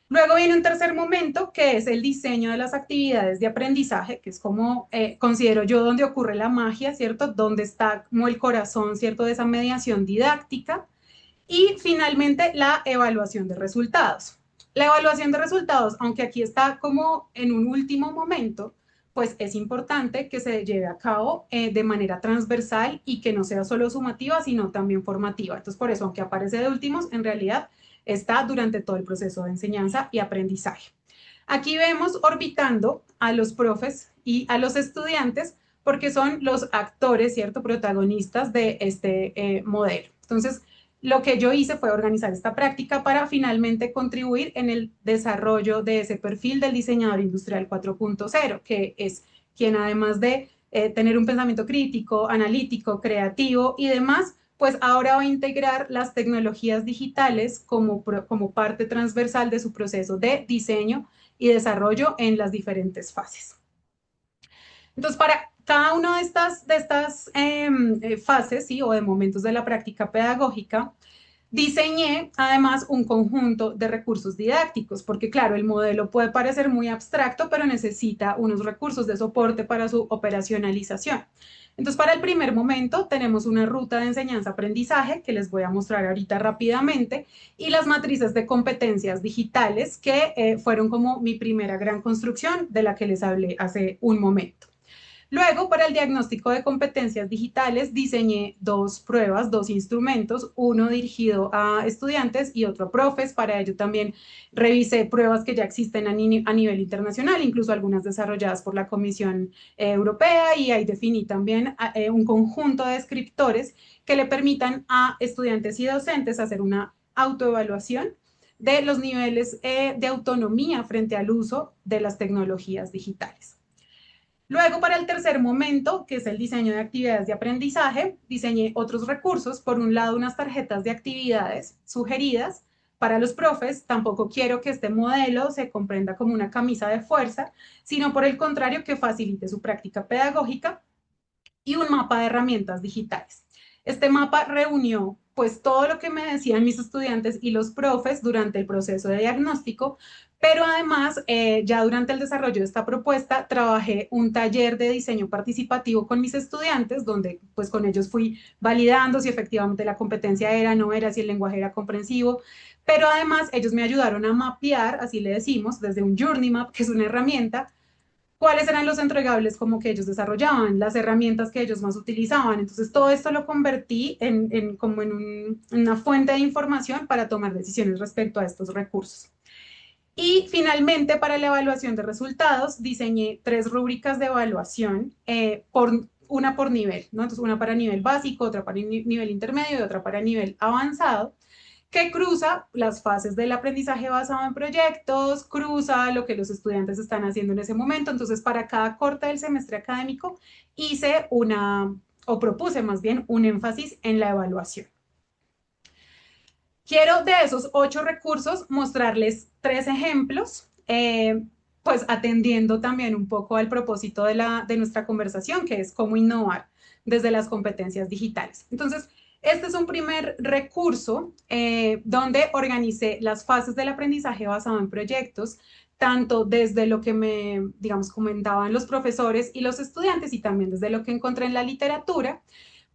Luego viene un tercer momento que es el diseño de las actividades de aprendizaje, que es como considero yo donde ocurre la magia, ¿cierto? Donde está como el corazón, ¿cierto? De esa mediación didáctica. Y finalmente la evaluación de resultados. La evaluación de resultados, aunque aquí está como en un último momento, pues es importante que se lleve a cabo de manera transversal y que no sea solo sumativa, sino también formativa. Entonces, por eso, aunque aparece de últimos, en realidad está durante todo el proceso de enseñanza y aprendizaje. Aquí vemos orbitando a los profes y a los estudiantes porque son los actores, ¿cierto?, protagonistas de este modelo. Entonces, lo que yo hice fue organizar esta práctica para finalmente contribuir en el desarrollo de ese perfil del diseñador industrial 4.0, que es quien además de tener un pensamiento crítico, analítico, creativo y demás, pues ahora va a integrar las tecnologías digitales como parte transversal de su proceso de diseño y desarrollo en las diferentes fases. Entonces, para cada una de estas fases, ¿sí? O de momentos de la práctica pedagógica, diseñé además un conjunto de recursos didácticos, porque claro, el modelo puede parecer muy abstracto, pero necesita unos recursos de soporte para su operacionalización. Entonces, para el primer momento tenemos una ruta de enseñanza-aprendizaje que les voy a mostrar ahorita rápidamente y las matrices de competencias digitales que fueron como mi primera gran construcción de la que les hablé hace un momento. Luego, para el diagnóstico de competencias digitales, diseñé dos pruebas, dos instrumentos, uno dirigido a estudiantes y otro a profes. Para ello también revisé pruebas que ya existen a nivel internacional, incluso algunas desarrolladas por la Comisión Europea, y ahí definí también un conjunto de descriptores que le permitan a estudiantes y docentes hacer una autoevaluación de los niveles de autonomía frente al uso de las tecnologías digitales. Luego, para el tercer momento, que es el diseño de actividades de aprendizaje, diseñé otros recursos. Por un lado, unas tarjetas de actividades sugeridas para los profes. Tampoco quiero que este modelo se comprenda como una camisa de fuerza, sino por el contrario, que facilite su práctica pedagógica, y un mapa de herramientas digitales. Este mapa reunió pues todo lo que me decían mis estudiantes y los profes durante el proceso de diagnóstico, pero además ya durante el desarrollo de esta propuesta trabajé un taller de diseño participativo con mis estudiantes, donde pues con ellos fui validando si efectivamente la competencia era, no era, si el lenguaje era comprensivo, pero además ellos me ayudaron a mapear, así le decimos, desde un Journey Map, que es una herramienta, cuáles eran los entregables como que ellos desarrollaban, las herramientas que ellos más utilizaban. Entonces, todo esto lo convertí como en una fuente de información para tomar decisiones respecto a estos recursos. Y finalmente, para la evaluación de resultados, diseñé tres rúbricas de evaluación, una por nivel, ¿no? Entonces, una para nivel básico, otra para nivel intermedio y otra para nivel avanzado, que cruza las fases del aprendizaje basado en proyectos, cruza lo que los estudiantes están haciendo en ese momento. Entonces, para cada corte del semestre académico, hice o propuse más bien, un énfasis en la evaluación. Quiero de esos 8 recursos mostrarles 3 ejemplos, pues atendiendo también un poco al propósito de nuestra conversación, que es cómo innovar desde las competencias digitales. Entonces, este es un primer recurso donde organicé las fases del aprendizaje basado en proyectos, tanto desde lo que me, digamos, comentaban los profesores y los estudiantes, y también desde lo que encontré en la literatura.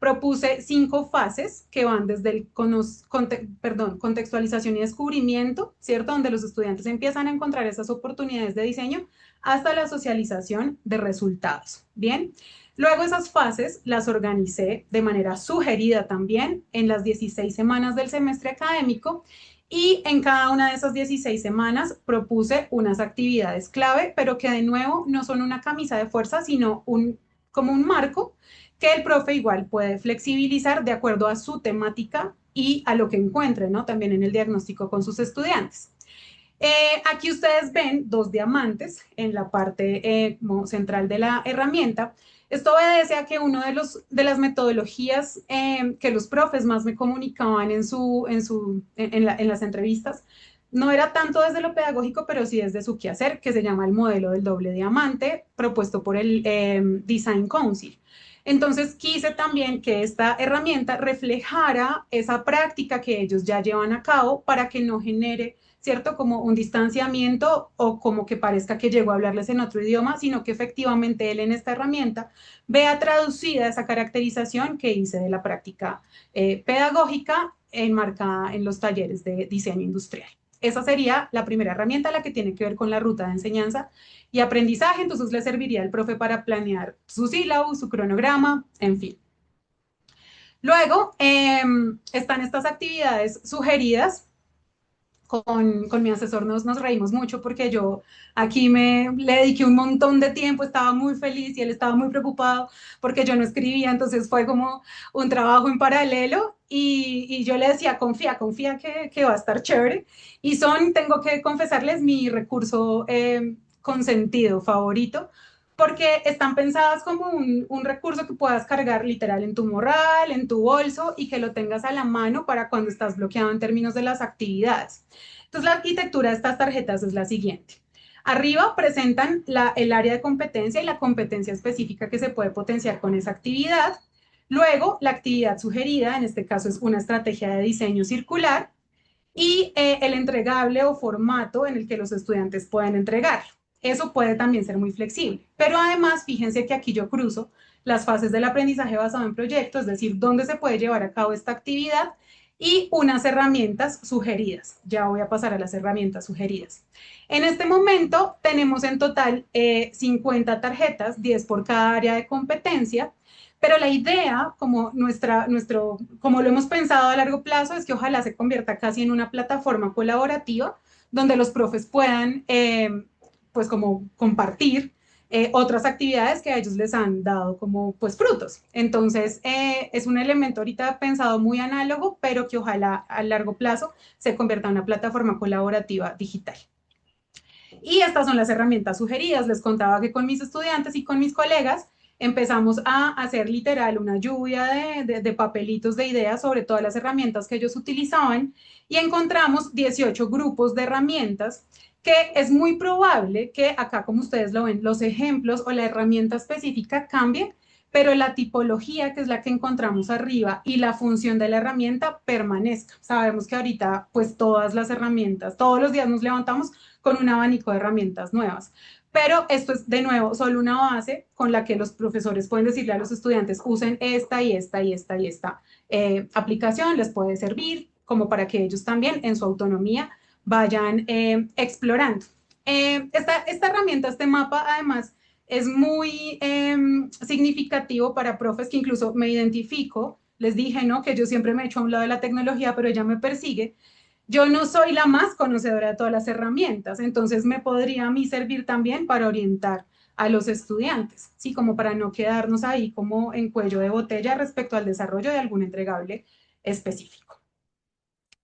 Propuse 5 fases que van desde el contextualización y descubrimiento, ¿cierto? Donde los estudiantes empiezan a encontrar esas oportunidades de diseño, hasta la socialización de resultados. Bien, luego esas fases las organicé de manera sugerida también en las 16 semanas del semestre académico, y en cada una de esas 16 semanas propuse unas actividades clave, pero que de nuevo no son una camisa de fuerza, sino como un marco que el profe igual puede flexibilizar de acuerdo a su temática y a lo que encuentre, ¿no? También en el diagnóstico con sus estudiantes. Aquí ustedes ven 2 diamantes en la parte central de la herramienta. Esto obedece a que una de las metodologías que los profes más me comunicaban en las entrevistas no era tanto desde lo pedagógico, pero sí desde su quehacer, que se llama el modelo del doble diamante, propuesto por el Design Council. Entonces quise también que esta herramienta reflejara esa práctica que ellos ya llevan a cabo para que no genere, ¿cierto? Como un distanciamiento o como que parezca que llegó a hablarles en otro idioma, sino que efectivamente él en esta herramienta vea traducida esa caracterización que hice de la práctica pedagógica enmarcada en los talleres de diseño industrial. Esa sería la primera herramienta, la que tiene que ver con la ruta de enseñanza y aprendizaje. Entonces le serviría al profe para planear su sílabo, su cronograma, en fin. Luego están estas actividades sugeridas. Con mi asesor nos reímos mucho porque yo aquí le dediqué un montón de tiempo, estaba muy feliz y él estaba muy preocupado porque yo no escribía, entonces fue como un trabajo en paralelo, y yo le decía, confía que va a estar chévere. Y tengo que confesarles, mi recurso consentido favorito, porque están pensadas como un recurso que puedas cargar literal en tu morral, en tu bolso, y que lo tengas a la mano para cuando estás bloqueado en términos de las actividades. Entonces, la arquitectura de estas tarjetas es la siguiente. Arriba presentan el área de competencia y la competencia específica que se puede potenciar con esa actividad. Luego, la actividad sugerida, en este caso es una estrategia de diseño circular, y el entregable o formato en el que los estudiantes pueden entregar. Eso puede también ser muy flexible. Pero además, fíjense que aquí yo cruzo las fases del aprendizaje basado en proyectos, es decir, dónde se puede llevar a cabo esta actividad, y unas herramientas sugeridas. Ya voy a pasar a las herramientas sugeridas. En este momento tenemos en total 50 tarjetas, 10 por cada área de competencia, pero la idea, como lo hemos pensado a largo plazo, es que ojalá se convierta casi en una plataforma colaborativa donde los profes puedan, pues como compartir otras actividades que a ellos les han dado como pues frutos. Entonces, es un elemento ahorita pensado muy análogo, pero que ojalá a largo plazo se convierta en una plataforma colaborativa digital. Y estas son las herramientas sugeridas. Les contaba que con mis estudiantes y con mis colegas empezamos a hacer literal una lluvia de papelitos de ideas sobre todas las herramientas que ellos utilizaban y encontramos 18 grupos de herramientas que es muy probable que acá, como ustedes lo ven, los ejemplos o la herramienta específica cambien, pero la tipología, que es la que encontramos arriba, y la función de la herramienta permanezca. Sabemos que ahorita, pues todas las herramientas, todos los días nos levantamos con un abanico de herramientas nuevas. Pero esto es, de nuevo, solo una base con la que los profesores pueden decirle a los estudiantes, usen esta y esta y esta y esta aplicación, les puede servir como para que ellos también en su autonomía vayan explorando. Esta herramienta, este mapa, además, es muy significativo para profes que incluso me identifico. Les dije, ¿no? Que yo siempre me he hecho a un lado de la tecnología, pero ella me persigue. Yo no soy la más conocedora de todas las herramientas, entonces me podría a mí servir también para orientar a los estudiantes, ¿sí? Como para no quedarnos ahí como en cuello de botella respecto al desarrollo de algún entregable específico.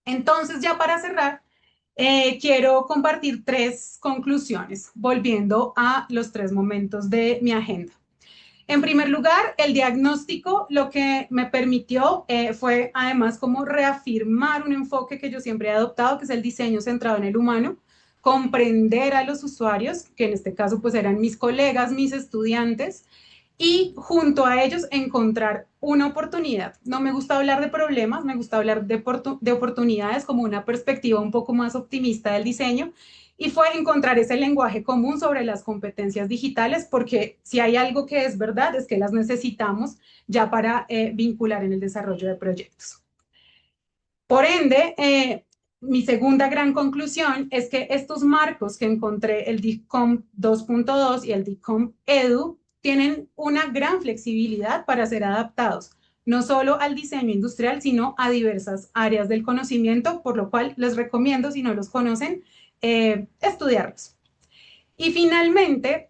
Entonces, ya para cerrar, quiero compartir tres conclusiones, volviendo a los tres momentos de mi agenda. En primer lugar, el diagnóstico lo que me permitió fue además como reafirmar un enfoque que yo siempre he adoptado, que es el diseño centrado en el humano, comprender a los usuarios, que en este caso pues eran mis colegas, mis estudiantes, y junto a ellos encontrar una oportunidad. No me gusta hablar de problemas, me gusta hablar de oportunidades como una perspectiva un poco más optimista del diseño y fue encontrar ese lenguaje común sobre las competencias digitales, porque si hay algo que es verdad es que las necesitamos ya para vincular en el desarrollo de proyectos. Por ende, mi segunda gran conclusión es que estos marcos que encontré, el DICOM 2.2 y el DICOM EDU, tienen una gran flexibilidad para ser adaptados, no solo al diseño industrial, sino a diversas áreas del conocimiento, por lo cual les recomiendo, si no los conocen, estudiarlos. Y finalmente,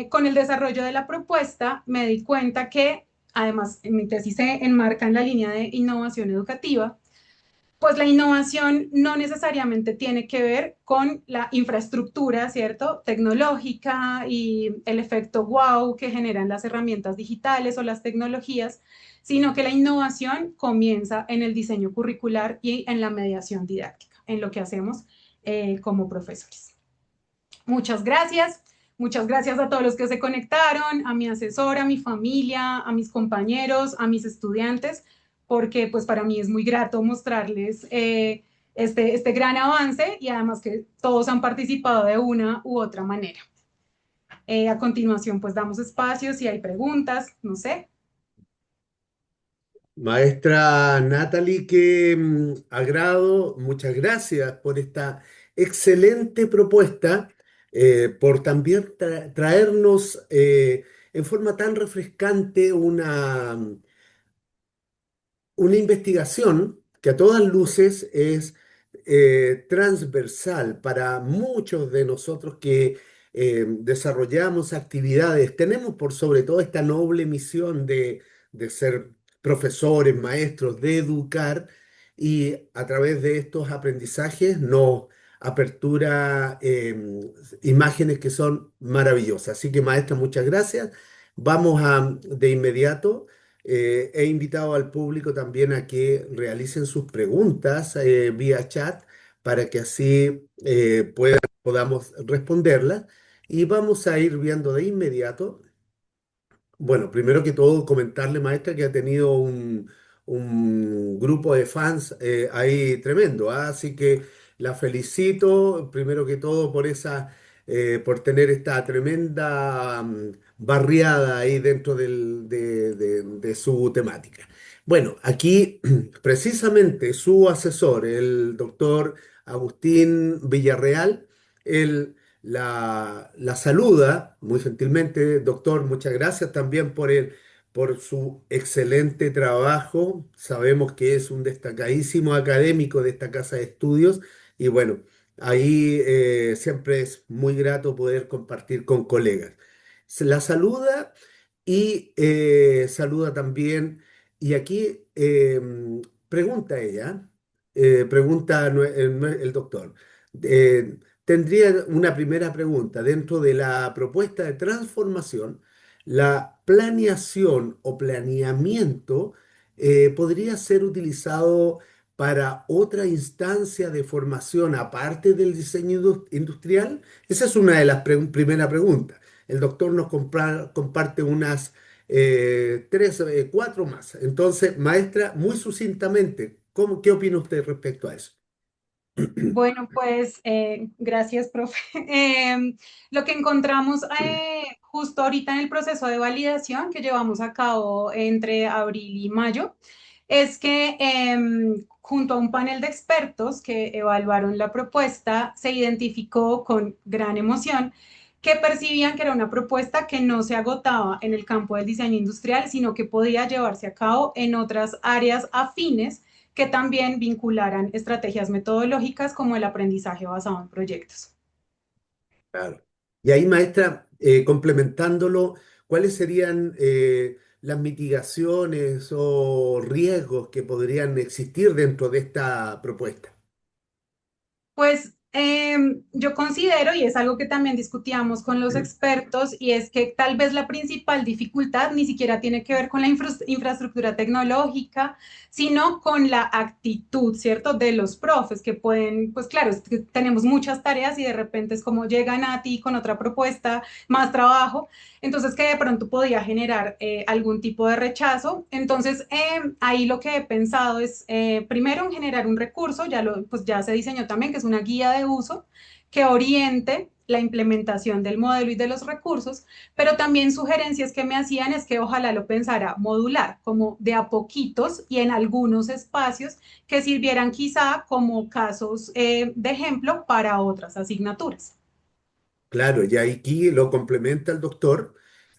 con el desarrollo de la propuesta, me di cuenta que, además, en mi tesis se enmarca en la línea de innovación educativa, pues la innovación no necesariamente tiene que ver con la infraestructura, ¿cierto? Tecnológica y el efecto wow que generan las herramientas digitales o las tecnologías, sino que la innovación comienza en el diseño curricular y en la mediación didáctica, en lo que hacemos como profesores. Muchas gracias. Muchas gracias a todos los que se conectaron, a mi asesora, a mi familia, a mis compañeros, a mis estudiantes, porque pues para mí es muy grato mostrarles este gran avance y además que todos han participado de una u otra manera. A continuación pues damos espacio si hay preguntas, no sé. Maestra Natalie, qué agrado, muchas gracias por esta excelente propuesta, por también traernos en forma tan refrescante una investigación que a todas luces es transversal para muchos de nosotros que desarrollamos actividades. Tenemos por sobre todo esta noble misión de ser profesores, maestros, de educar y a través de estos aprendizajes nos apertura imágenes que son maravillosas. Así que maestra, muchas gracias. Vamos a de inmediato. He invitado al público también a que realicen sus preguntas vía chat para que así podamos responderlas. Y vamos a ir viendo de inmediato. Bueno, primero que todo, comentarle, maestra, que ha tenido un grupo de fans ahí tremendo, ¿ah? Así que la felicito, primero que todo, por por tener esta tremenda barriada ahí dentro de su temática. Bueno, aquí precisamente su asesor, el doctor Agustín Villarreal, él la saluda muy gentilmente. Doctor, muchas gracias también por su excelente trabajo. Sabemos que es un destacadísimo académico de esta casa de estudios y bueno, ahí siempre es muy grato poder compartir con colegas. Se la saluda y saluda también, y aquí pregunta ella, pregunta el doctor. Tendría una primera pregunta. Dentro de la propuesta de transformación, la planeación o planeamiento podría ser utilizado para otra instancia de formación aparte del diseño industrial. Esa es una de las primeras preguntas. El doctor nos comparte unas tres, cuatro más. Entonces, maestra, muy sucintamente, ¿qué opina usted respecto a eso? Bueno, pues gracias, profe. Lo que encontramos justo ahorita en el proceso de validación que llevamos a cabo entre abril y mayo es que junto a un panel de expertos que evaluaron la propuesta, se identificó con gran emoción que percibían que era una propuesta que no se agotaba en el campo del diseño industrial, sino que podía llevarse a cabo en otras áreas afines que también vincularan estrategias metodológicas como el aprendizaje basado en proyectos. Claro. Y ahí, maestra, complementándolo, ¿cuáles serían las mitigaciones o riesgos que podrían existir dentro de esta propuesta? Pues yo considero, y es algo que también discutíamos con los expertos, y es que tal vez la principal dificultad ni siquiera tiene que ver con la infraestructura tecnológica, sino con la actitud, ¿cierto?, de los profes que pueden, pues claro, es que tenemos muchas tareas y de repente es como llegan a ti con otra propuesta, más trabajo, entonces que de pronto podía generar algún tipo de rechazo. Entonces, ahí lo que he pensado es, primero, en generar un recurso, pues ya se diseñó también, que es una guía de uso que oriente la implementación del modelo y de los recursos, pero también sugerencias que me hacían es que ojalá lo pensara modular, como de a poquitos y en algunos espacios que sirvieran quizá como casos de ejemplo para otras asignaturas. Claro, y aquí lo complementa el doctor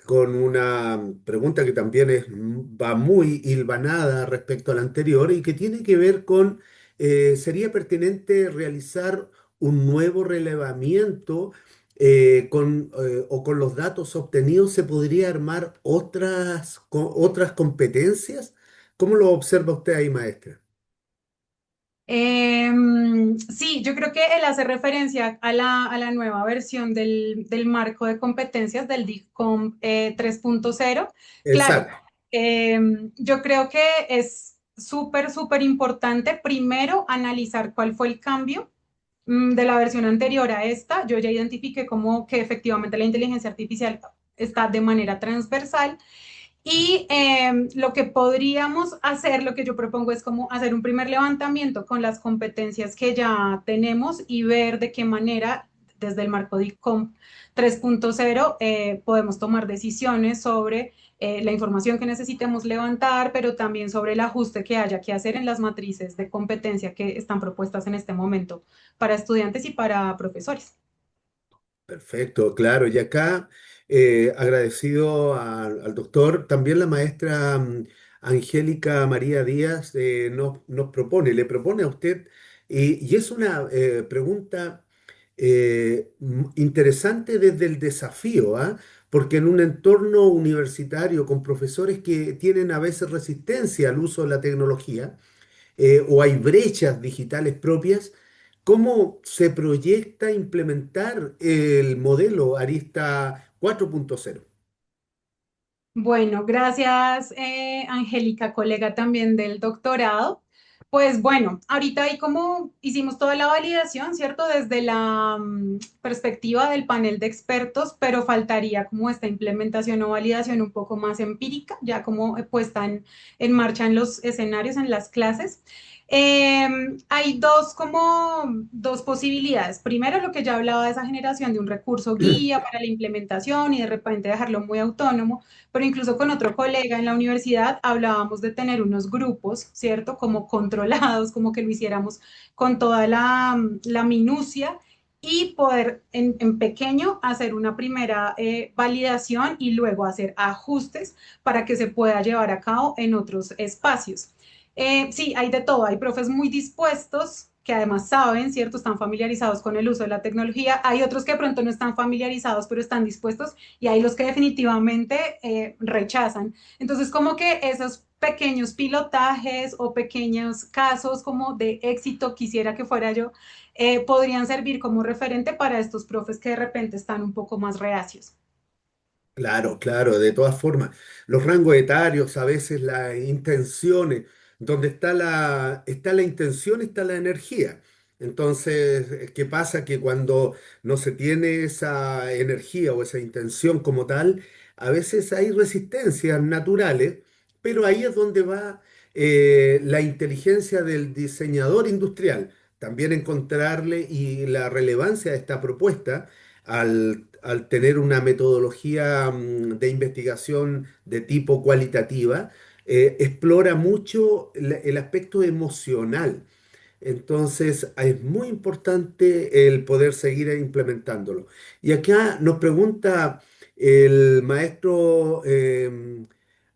con una pregunta que también va muy hilvanada respecto a la anterior y que tiene que ver con, ¿sería pertinente realizar un nuevo relevamiento o con los datos obtenidos se podría armar otras competencias? ¿Cómo lo observa usted ahí, maestra? Sí, yo creo que él hace referencia a la nueva versión del marco de competencias del DICOM 3.0. Claro, Exacto. yo creo que es súper, súper importante primero analizar cuál fue el cambio de la versión anterior a esta. Yo ya identifiqué como que efectivamente la inteligencia artificial está de manera transversal y lo que podríamos hacer, lo que yo propongo es como hacer un primer levantamiento con las competencias que ya tenemos y ver de qué manera desde el marco DICOM 3.0 podemos tomar decisiones sobre la información que necesitemos levantar, pero también sobre el ajuste que haya que hacer en las matrices de competencia que están propuestas en este momento para estudiantes y para profesores. Perfecto, claro. Y acá, agradecido al doctor, también la maestra Angélica María Díaz nos propone, le propone a usted, y es una pregunta interesante desde el desafío, ¿ah? Porque en un entorno universitario con profesores que tienen a veces resistencia al uso de la tecnología, o hay brechas digitales propias, ¿cómo se proyecta implementar el modelo Arista 4.0? Bueno, gracias, Angélica, colega también del doctorado. Pues bueno, ahorita ahí como hicimos toda la validación, ¿cierto? Desde la perspectiva del panel de expertos, pero faltaría como esta implementación o validación un poco más empírica, ya como puesta en marcha en los escenarios, en las clases. Hay dos posibilidades. Primero, lo que ya hablaba de esa generación de un recurso guía para la implementación y de repente dejarlo muy autónomo, pero incluso con otro colega en la universidad hablábamos de tener unos grupos, ¿cierto? Como controlados, como que lo hiciéramos con toda la minucia y poder en pequeño hacer una primera validación y luego hacer ajustes para que se pueda llevar a cabo en otros espacios. Sí, hay de todo, hay profes muy dispuestos que además saben, ¿cierto? Están familiarizados con el uso de la tecnología. Hay otros que de pronto no están familiarizados, pero están dispuestos y hay los que definitivamente rechazan. Entonces, como que esos pequeños pilotajes o pequeños casos como de éxito, quisiera que fuera yo, podrían servir como referente para estos profes que de repente están un poco más reacios. Claro, claro, de todas formas, los rangos etarios, a veces las intenciones, donde está la intención, está la energía. Entonces, ¿qué pasa? Que cuando no se tiene esa energía o esa intención como tal, a veces hay resistencias naturales, pero ahí es donde va la inteligencia del diseñador industrial. También encontrarle y la relevancia de esta propuesta al tener una metodología de investigación de tipo cualitativa, explora mucho el aspecto emocional. Entonces, es muy importante el poder seguir implementándolo. Y acá nos pregunta el maestro,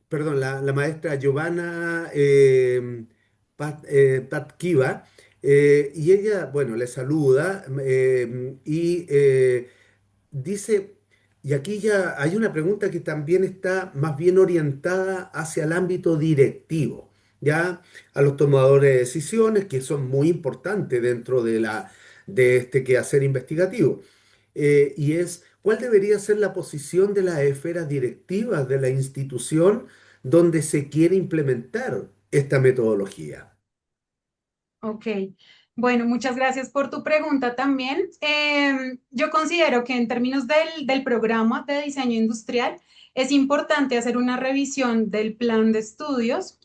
perdón, la maestra Giovanna Patkiva, y ella, bueno, le saluda y dice, y aquí ya hay una pregunta que también está más bien orientada hacia el ámbito directivo, ya a los tomadores de decisiones, que son muy importantes dentro de este quehacer investigativo. Y es, ¿cuál debería ser la posición de las esferas directivas de la institución donde se quiere implementar esta metodología? Ok, bueno, muchas gracias por tu pregunta también. Yo considero que en términos del programa de diseño industrial es importante hacer una revisión del plan de estudios,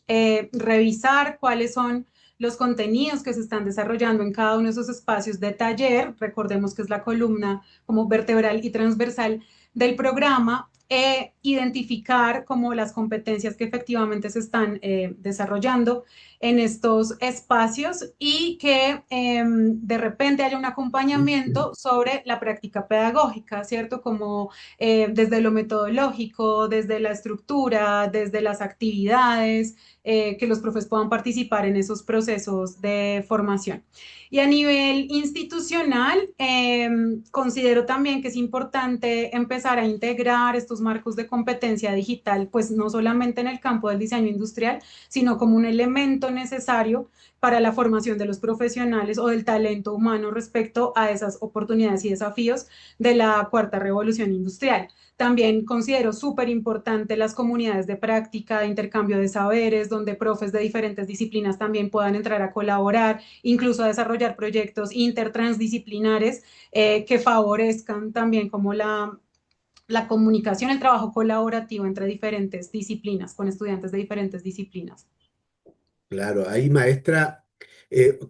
revisar cuáles son los contenidos que se están desarrollando en cada uno de esos espacios de taller. Recordemos que es la columna como vertebral y transversal del programa. Identificar como las competencias que efectivamente se están desarrollando en estos espacios y que de repente haya un acompañamiento sobre la práctica pedagógica, ¿cierto? Como desde lo metodológico, desde la estructura, desde las actividades, que los profes puedan participar en esos procesos de formación. Y a nivel institucional, considero también que es importante empezar a integrar estos marcos de competencia digital, pues no solamente en el campo del diseño industrial, sino como un elemento necesario para la formación de los profesionales o del talento humano respecto a esas oportunidades y desafíos de la cuarta revolución industrial. También considero súper importante las comunidades de práctica, de intercambio de saberes, donde profes de diferentes disciplinas también puedan entrar a colaborar, incluso a desarrollar proyectos intertransdisciplinares que favorezcan también como la comunicación, el trabajo colaborativo entre diferentes disciplinas, con estudiantes de diferentes disciplinas. Claro, ahí maestra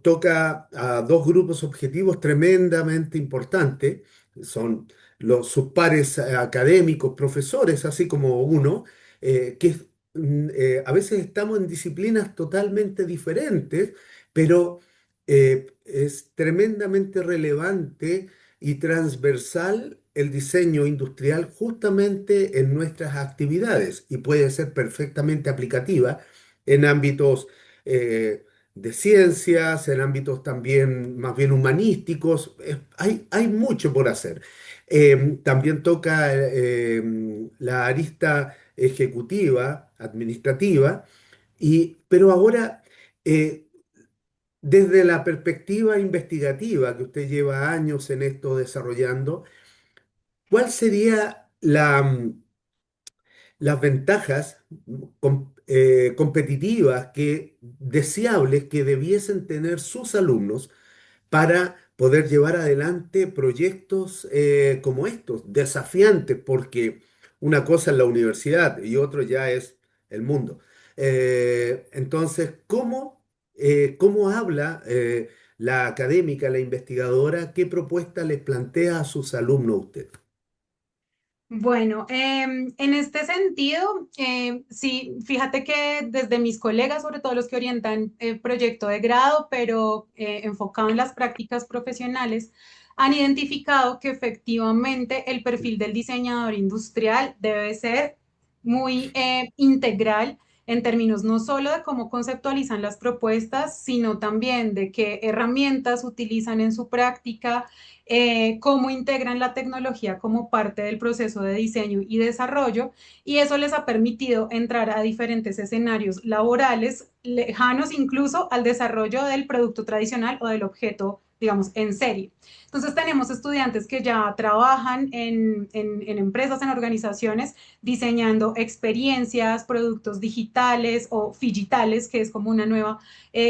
toca a dos grupos objetivos tremendamente importantes, son sus pares académicos, profesores, así como uno, que a veces estamos en disciplinas totalmente diferentes, pero es tremendamente relevante y transversal el diseño industrial justamente en nuestras actividades y puede ser perfectamente aplicativa en ámbitos de ciencias, en ámbitos también más bien humanísticos. Hay mucho por hacer. También toca la arista ejecutiva, administrativa, pero ahora, eh, desde la perspectiva investigativa, que usted lleva años en esto desarrollando, ¿cuál sería las ventajas competitivas, deseables que debiesen tener sus alumnos para poder llevar adelante proyectos como estos, desafiantes, porque una cosa es la universidad y otro ya es el mundo. Entonces, ¿cómo habla la académica, la investigadora? ¿Qué propuesta les plantea a sus alumnos usted? Bueno, en este sentido, sí, fíjate que desde mis colegas, sobre todo los que orientan proyecto de grado, pero enfocado en las prácticas profesionales, han identificado que efectivamente el perfil del diseñador industrial debe ser muy integral en términos no solo de cómo conceptualizan las propuestas, sino también de qué herramientas utilizan en su práctica, cómo integran la tecnología como parte del proceso de diseño y desarrollo, y eso les ha permitido entrar a diferentes escenarios laborales lejanos incluso al desarrollo del producto tradicional o del objeto, digamos, en serie. Entonces tenemos estudiantes que ya trabajan en empresas, en organizaciones, diseñando experiencias, productos digitales o digitales, que es como una nueva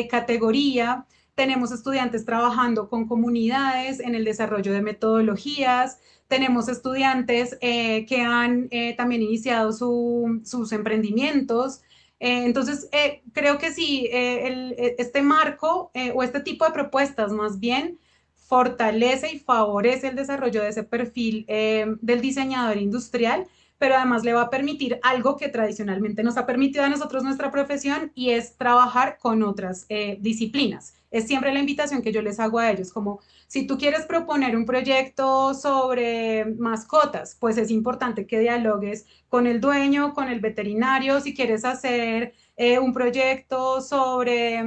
categoría. Tenemos estudiantes trabajando con comunidades en el desarrollo de metodologías, tenemos estudiantes que han también iniciado sus emprendimientos. Entonces, creo que sí, este marco o este tipo de propuestas más bien fortalece y favorece el desarrollo de ese perfil del diseñador industrial, pero además le va a permitir algo que tradicionalmente nos ha permitido a nosotros nuestra profesión y es trabajar con otras disciplinas. Es siempre la invitación que yo les hago a ellos, como si tú quieres proponer un proyecto sobre mascotas, pues es importante que dialogues con el dueño, con el veterinario, si quieres hacer un proyecto sobre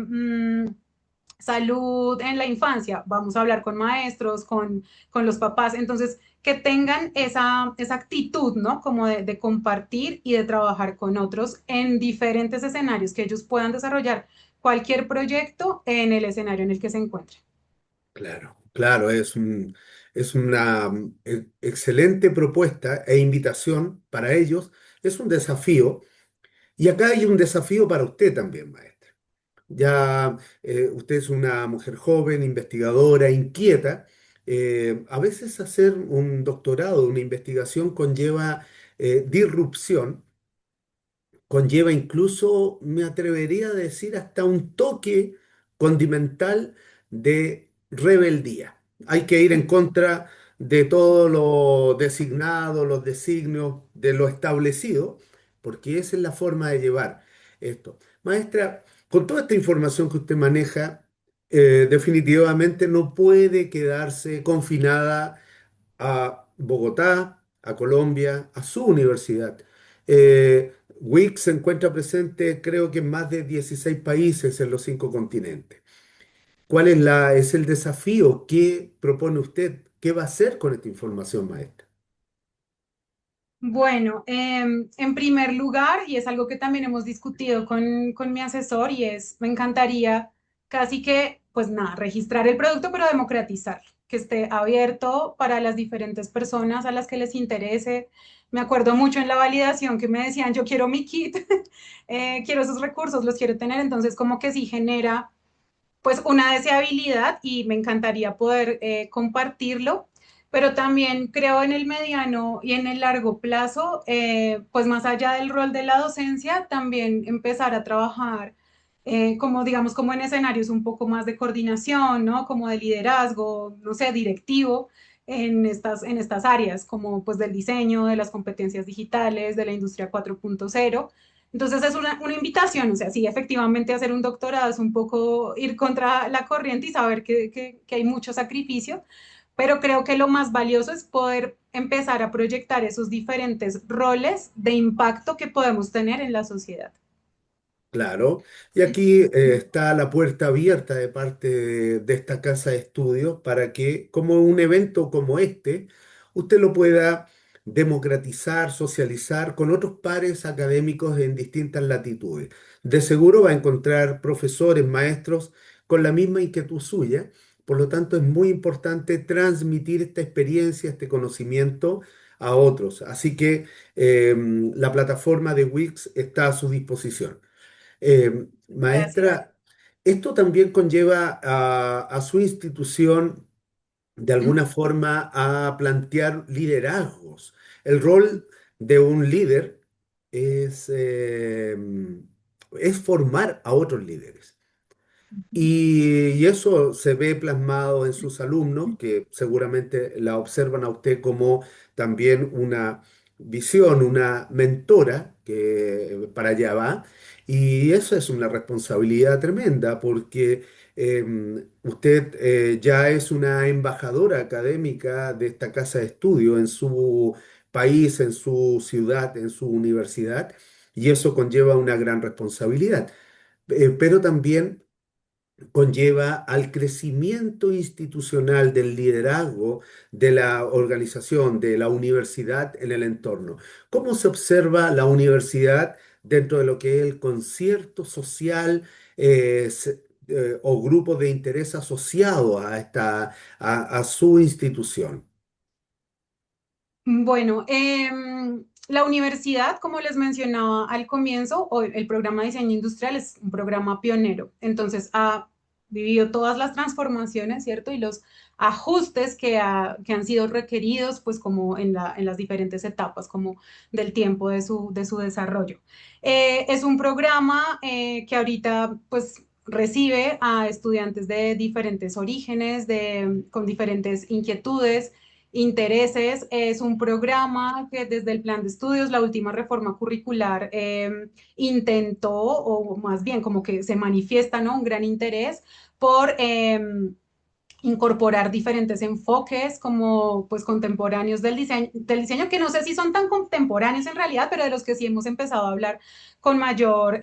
salud en la infancia, vamos a hablar con maestros, con los papás, entonces que tengan esa actitud, ¿no? Como de compartir y de trabajar con otros en diferentes escenarios, que ellos puedan desarrollar cualquier proyecto en el escenario en el que se encuentren. Claro, claro, es una excelente propuesta e invitación para ellos. Es un desafío. Y acá hay un desafío para usted también, maestra. Ya usted es una mujer joven, investigadora, inquieta. A veces hacer un doctorado, una investigación conlleva disrupción, conlleva incluso, me atrevería a decir, hasta un toque condimental de rebeldía. Hay que ir en contra de todo lo designado, los designios, de lo establecido, porque esa es la forma de llevar esto. Maestra, con toda esta información que usted maneja, definitivamente no puede quedarse confinada a Bogotá, a Colombia, a su universidad. WIC se encuentra presente, creo que en más de 16 países en los 5 continentes. ¿Es el desafío que propone usted? ¿Qué va a hacer con esta información, maestra? Bueno, en primer lugar, y es algo que también hemos discutido con mi asesor, y es, me encantaría casi que, pues nada, registrar el producto, pero democratizarlo, que esté abierto para las diferentes personas a las que les interese. Me acuerdo mucho en la validación que me decían, yo quiero mi kit, quiero esos recursos, los quiero tener, entonces como que sí genera pues una deseabilidad y me encantaría poder compartirlo, pero también creo en el mediano y en el largo plazo, pues más allá del rol de la docencia, también empezar a trabajar como digamos como en escenarios un poco más de coordinación, ¿no? Como de liderazgo, no sé, directivo en estas áreas, como pues del diseño, de las competencias digitales, de la industria 4.0. Entonces es una invitación, o sea, sí, efectivamente hacer un doctorado es un poco ir contra la corriente y saber que hay mucho sacrificio, pero creo que lo más valioso es poder empezar a proyectar esos diferentes roles de impacto que podemos tener en la sociedad. Claro, y aquí está la puerta abierta de parte de esta casa de estudios para que, como un evento como este, usted lo pueda democratizar, socializar con otros pares académicos en distintas latitudes. De seguro va a encontrar profesores, maestros con la misma inquietud suya, por lo tanto es muy importante transmitir esta experiencia, este conocimiento a otros. Así que la plataforma de Wix está a su disposición. Gracias. Maestra, esto también conlleva a su institución de alguna forma a plantear liderazgos. El rol de un líder es, es formar a otros líderes. Y eso se ve plasmado en sus alumnos, que seguramente la observan a usted como también una visión, una mentora que para allá va. Y eso es una responsabilidad tremenda porque usted ya es una embajadora académica de esta casa de estudio en su país, en su ciudad, en su universidad, y eso conlleva una gran responsabilidad. Pero también conlleva al crecimiento institucional del liderazgo de la organización, de la universidad en el entorno. ¿Cómo se observa la universidad dentro de lo que es el concierto social o grupos de interés asociados a a su institución? Bueno, la universidad, como les mencionaba al comienzo, el programa de diseño industrial es un programa pionero. Entonces, ha vivido todas las transformaciones, ¿cierto? Y los ajustes que han sido requeridos, pues como en las diferentes etapas, como del tiempo de su desarrollo. Es un programa que ahorita, pues, recibe a estudiantes de diferentes orígenes, con diferentes inquietudes, intereses. Es un programa que desde el plan de estudios, la última reforma curricular, intentó, o más bien como que se manifiesta, ¿no? Un gran interés por incorporar diferentes enfoques como pues contemporáneos del diseño, que no sé si son tan contemporáneos en realidad, pero de los que sí hemos empezado a hablar con mayor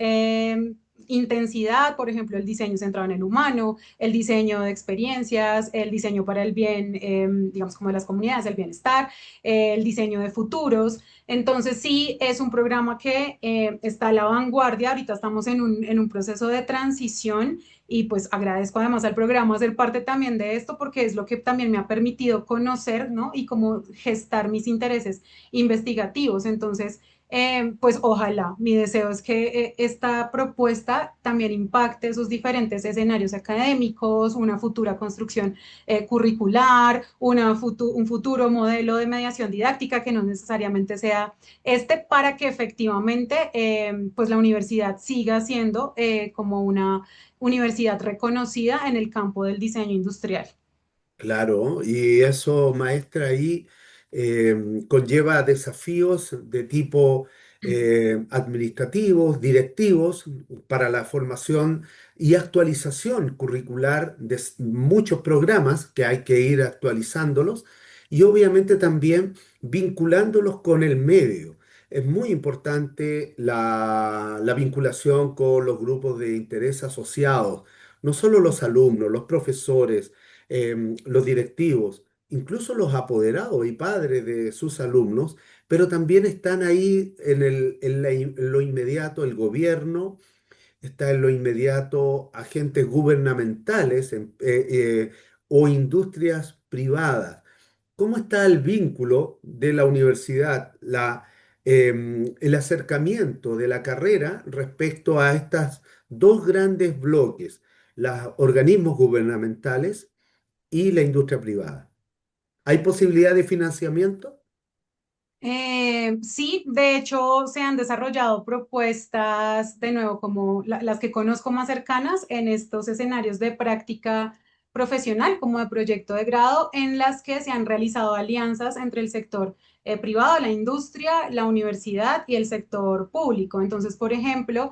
intensidad, por ejemplo, el diseño centrado en el humano, el diseño de experiencias, el diseño para el bien, digamos, como de las comunidades, el bienestar, el diseño de futuros. Entonces, sí, es un programa que está a la vanguardia. Ahorita estamos en un proceso de transición y pues agradezco además al programa ser parte también de esto porque es lo que también me ha permitido conocer, ¿no? Y como gestar mis intereses investigativos. Entonces, pues ojalá, mi deseo es que esta propuesta también impacte esos diferentes escenarios académicos, una futura construcción curricular, un futuro modelo de mediación didáctica que no necesariamente sea este, para que efectivamente pues la universidad siga siendo como una universidad reconocida en el campo del diseño industrial. Claro, y eso, maestra, ahí conlleva desafíos de tipo administrativos, directivos, para la formación y actualización curricular de muchos programas que hay que ir actualizándolos y obviamente también vinculándolos con el medio. Es muy importante la vinculación con los grupos de interés asociados, no solo los alumnos, los profesores, los directivos, incluso los apoderados y padres de sus alumnos, pero también están ahí en lo inmediato el gobierno, está en lo inmediato agentes gubernamentales o industrias privadas. ¿Cómo está el vínculo de la universidad, el acercamiento de la carrera respecto a estos dos grandes bloques, los organismos gubernamentales y la industria privada? ¿Hay posibilidad de financiamiento? Sí, de hecho se han desarrollado propuestas, de nuevo, como las que conozco más cercanas en estos escenarios de práctica profesional, como de proyecto de grado, en las que se han realizado alianzas entre el sector privado, la industria, la universidad y el sector público. Entonces, por ejemplo,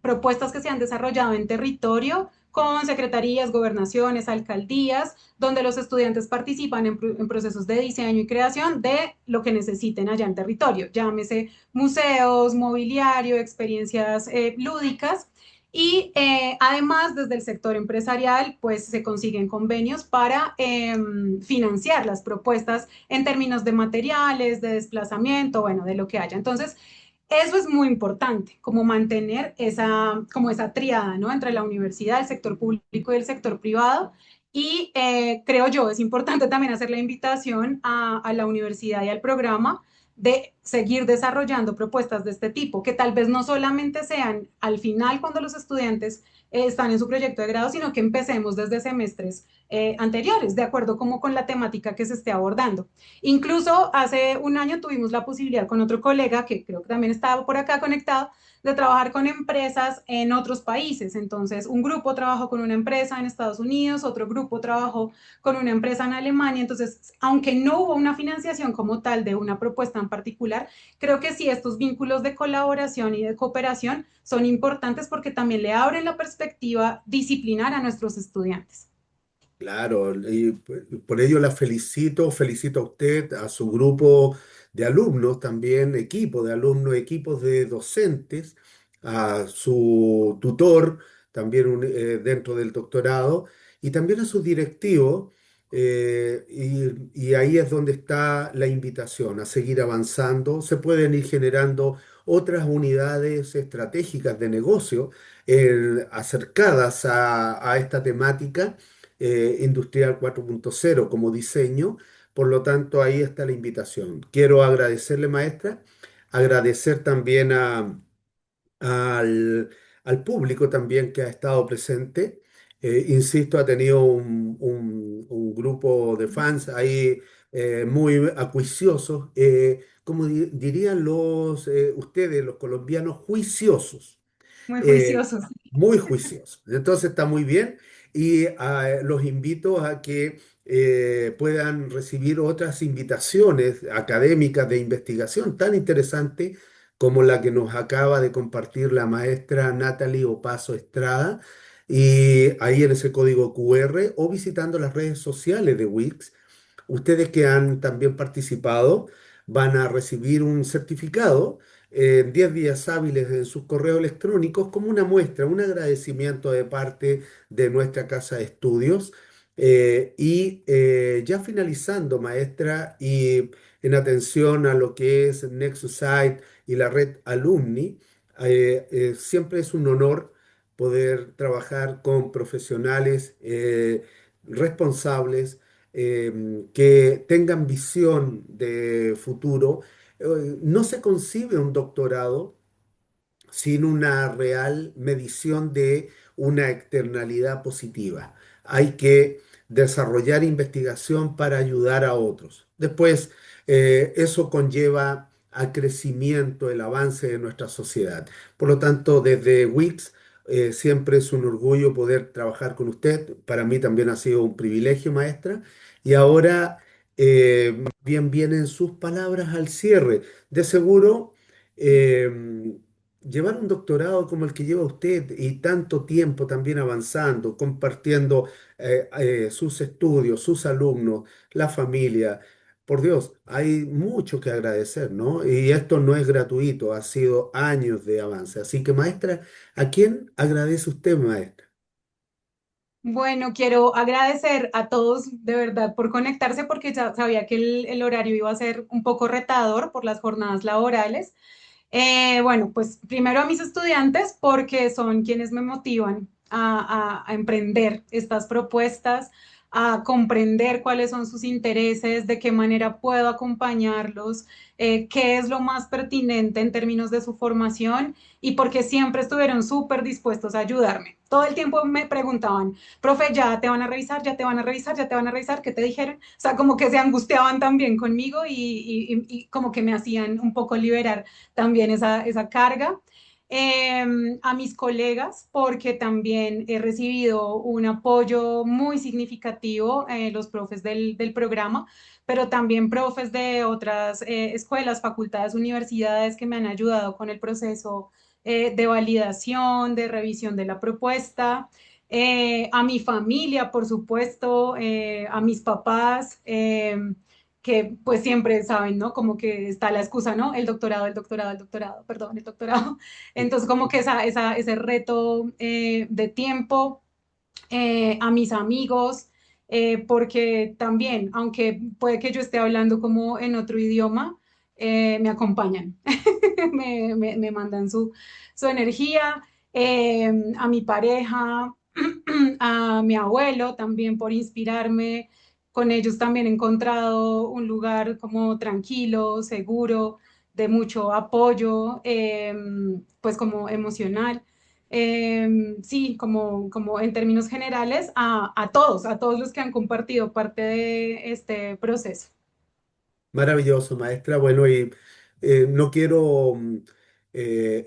propuestas que se han desarrollado en territorio con secretarías, gobernaciones, alcaldías, donde los estudiantes participan en procesos de diseño y creación de lo que necesiten allá en territorio, llámese museos, mobiliario, experiencias lúdicas. Y además, desde el sector empresarial, pues se consiguen convenios para financiar las propuestas en términos de materiales, de desplazamiento, bueno, de lo que haya. Entonces, eso es muy importante, como mantener esa, como esa triada, ¿no? Entre la universidad, el sector público y el sector privado. Y creo yo, es importante también hacer la invitación a la universidad y al programa de seguir desarrollando propuestas de este tipo, que tal vez no solamente sean al final cuando los estudiantes están en su proyecto de grado, sino que empecemos desde semestres anteriores, de acuerdo como con la temática que se esté abordando. Incluso hace un año tuvimos la posibilidad con otro colega, que creo que también estaba por acá conectado, de trabajar con empresas en otros países. Entonces, un grupo trabajó con una empresa en Estados Unidos, otro grupo trabajó con una empresa en Alemania. Entonces, aunque no hubo una financiación como tal de una propuesta en particular, creo que sí estos vínculos de colaboración y de cooperación son importantes porque también le abren la perspectiva disciplinar a nuestros estudiantes. Claro, y por ello la felicito, felicito a usted, a su grupo de alumnos, también equipo de alumnos, equipos de docentes, a su tutor, también dentro del doctorado, y también a sus directivos. Y ahí es donde está la invitación a seguir avanzando. Se pueden ir generando otras unidades estratégicas de negocio acercadas a esta temática Industrial 4.0 como diseño. Por lo tanto, ahí está la invitación. Quiero agradecerle, maestra, agradecer también al, al público también que ha estado presente. Insisto, ha tenido un grupo de fans ahí muy acuiciosos, como dirían ustedes, los colombianos, juiciosos, Muy eh, juiciosos. muy juiciosos. Entonces está muy bien y los invito a que puedan recibir otras invitaciones académicas de investigación tan interesantes como la que nos acaba de compartir la maestra Natalie Opaso Estrada, y ahí en ese código QR o visitando las redes sociales de Wix. Ustedes que han también participado van a recibir un certificado en 10 días hábiles en sus correos electrónicos como una muestra, un agradecimiento de parte de nuestra casa de estudios. Ya finalizando, maestra, y en atención a lo que es NexusSite y la red Alumni, siempre es un honor poder trabajar con profesionales responsables, que tengan visión de futuro. No se concibe un doctorado sin una real medición de una externalidad positiva. Hay que desarrollar investigación para ayudar a otros. Después, eso conlleva al crecimiento, el avance de nuestra sociedad. Por lo tanto, desde Wix, siempre es un orgullo poder trabajar con usted. Para mí también ha sido un privilegio, maestra. Y ahora, bien vienen sus palabras al cierre. De seguro, llevar un doctorado como el que lleva usted y tanto tiempo también avanzando, compartiendo sus estudios, sus alumnos, la familia. Por Dios, hay mucho que agradecer, ¿no? Y esto no es gratuito, ha sido años de avance. Así que, maestra, ¿a quién agradece usted, maestra? Bueno, quiero agradecer a todos de verdad por conectarse porque ya sabía que el horario iba a ser un poco retador por las jornadas laborales. Bueno, pues primero a mis estudiantes porque son quienes me motivan a emprender estas propuestas, a comprender cuáles son sus intereses, de qué manera puedo acompañarlos, qué es lo más pertinente en términos de su formación y porque siempre estuvieron súper dispuestos a ayudarme. Todo el tiempo me preguntaban, profe, ya te van a revisar, ya te van a revisar, ya te van a revisar, ¿qué te dijeron? O sea, como que se angustiaban también conmigo y como que me hacían un poco liberar también esa carga. A mis colegas, porque también he recibido un apoyo muy significativo, los profes del programa, pero también profes de otras escuelas, facultades, universidades que me han ayudado con el proceso de validación, de revisión de la propuesta. A mi familia, por supuesto, a mis papás, que pues siempre saben, ¿no? Como que está la excusa, ¿no? El doctorado, el doctorado, el doctorado, perdón, el doctorado. Entonces, como que ese reto de tiempo, a mis amigos, porque también, aunque puede que yo esté hablando como en otro idioma, me acompañan, me mandan su energía, a mi pareja, a mi abuelo también por inspirarme. Con ellos también he encontrado un lugar como tranquilo, seguro, de mucho apoyo, pues como emocional. Sí, como en términos generales, a todos los que han compartido parte de este proceso. Maravilloso, maestra. Bueno, y no quiero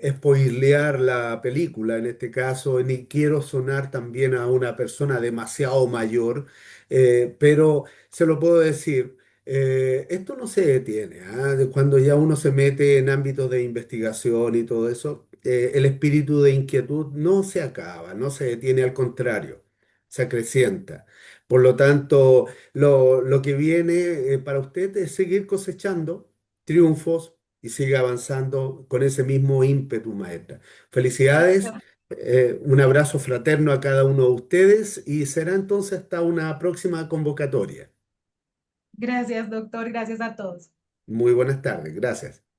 spoilear la película en este caso, ni quiero sonar también a una persona demasiado mayor, pero se lo puedo decir, esto no se detiene, ¿ah? Cuando ya uno se mete en ámbitos de investigación y todo eso, el espíritu de inquietud no se acaba, no se detiene, al contrario, se acrecienta. Por lo tanto, lo que viene para usted es seguir cosechando triunfos y siga avanzando con ese mismo ímpetu, maestra. Felicidades, un abrazo fraterno a cada uno de ustedes y será entonces hasta una próxima convocatoria. Gracias, doctor. Gracias a todos. Muy buenas tardes, gracias.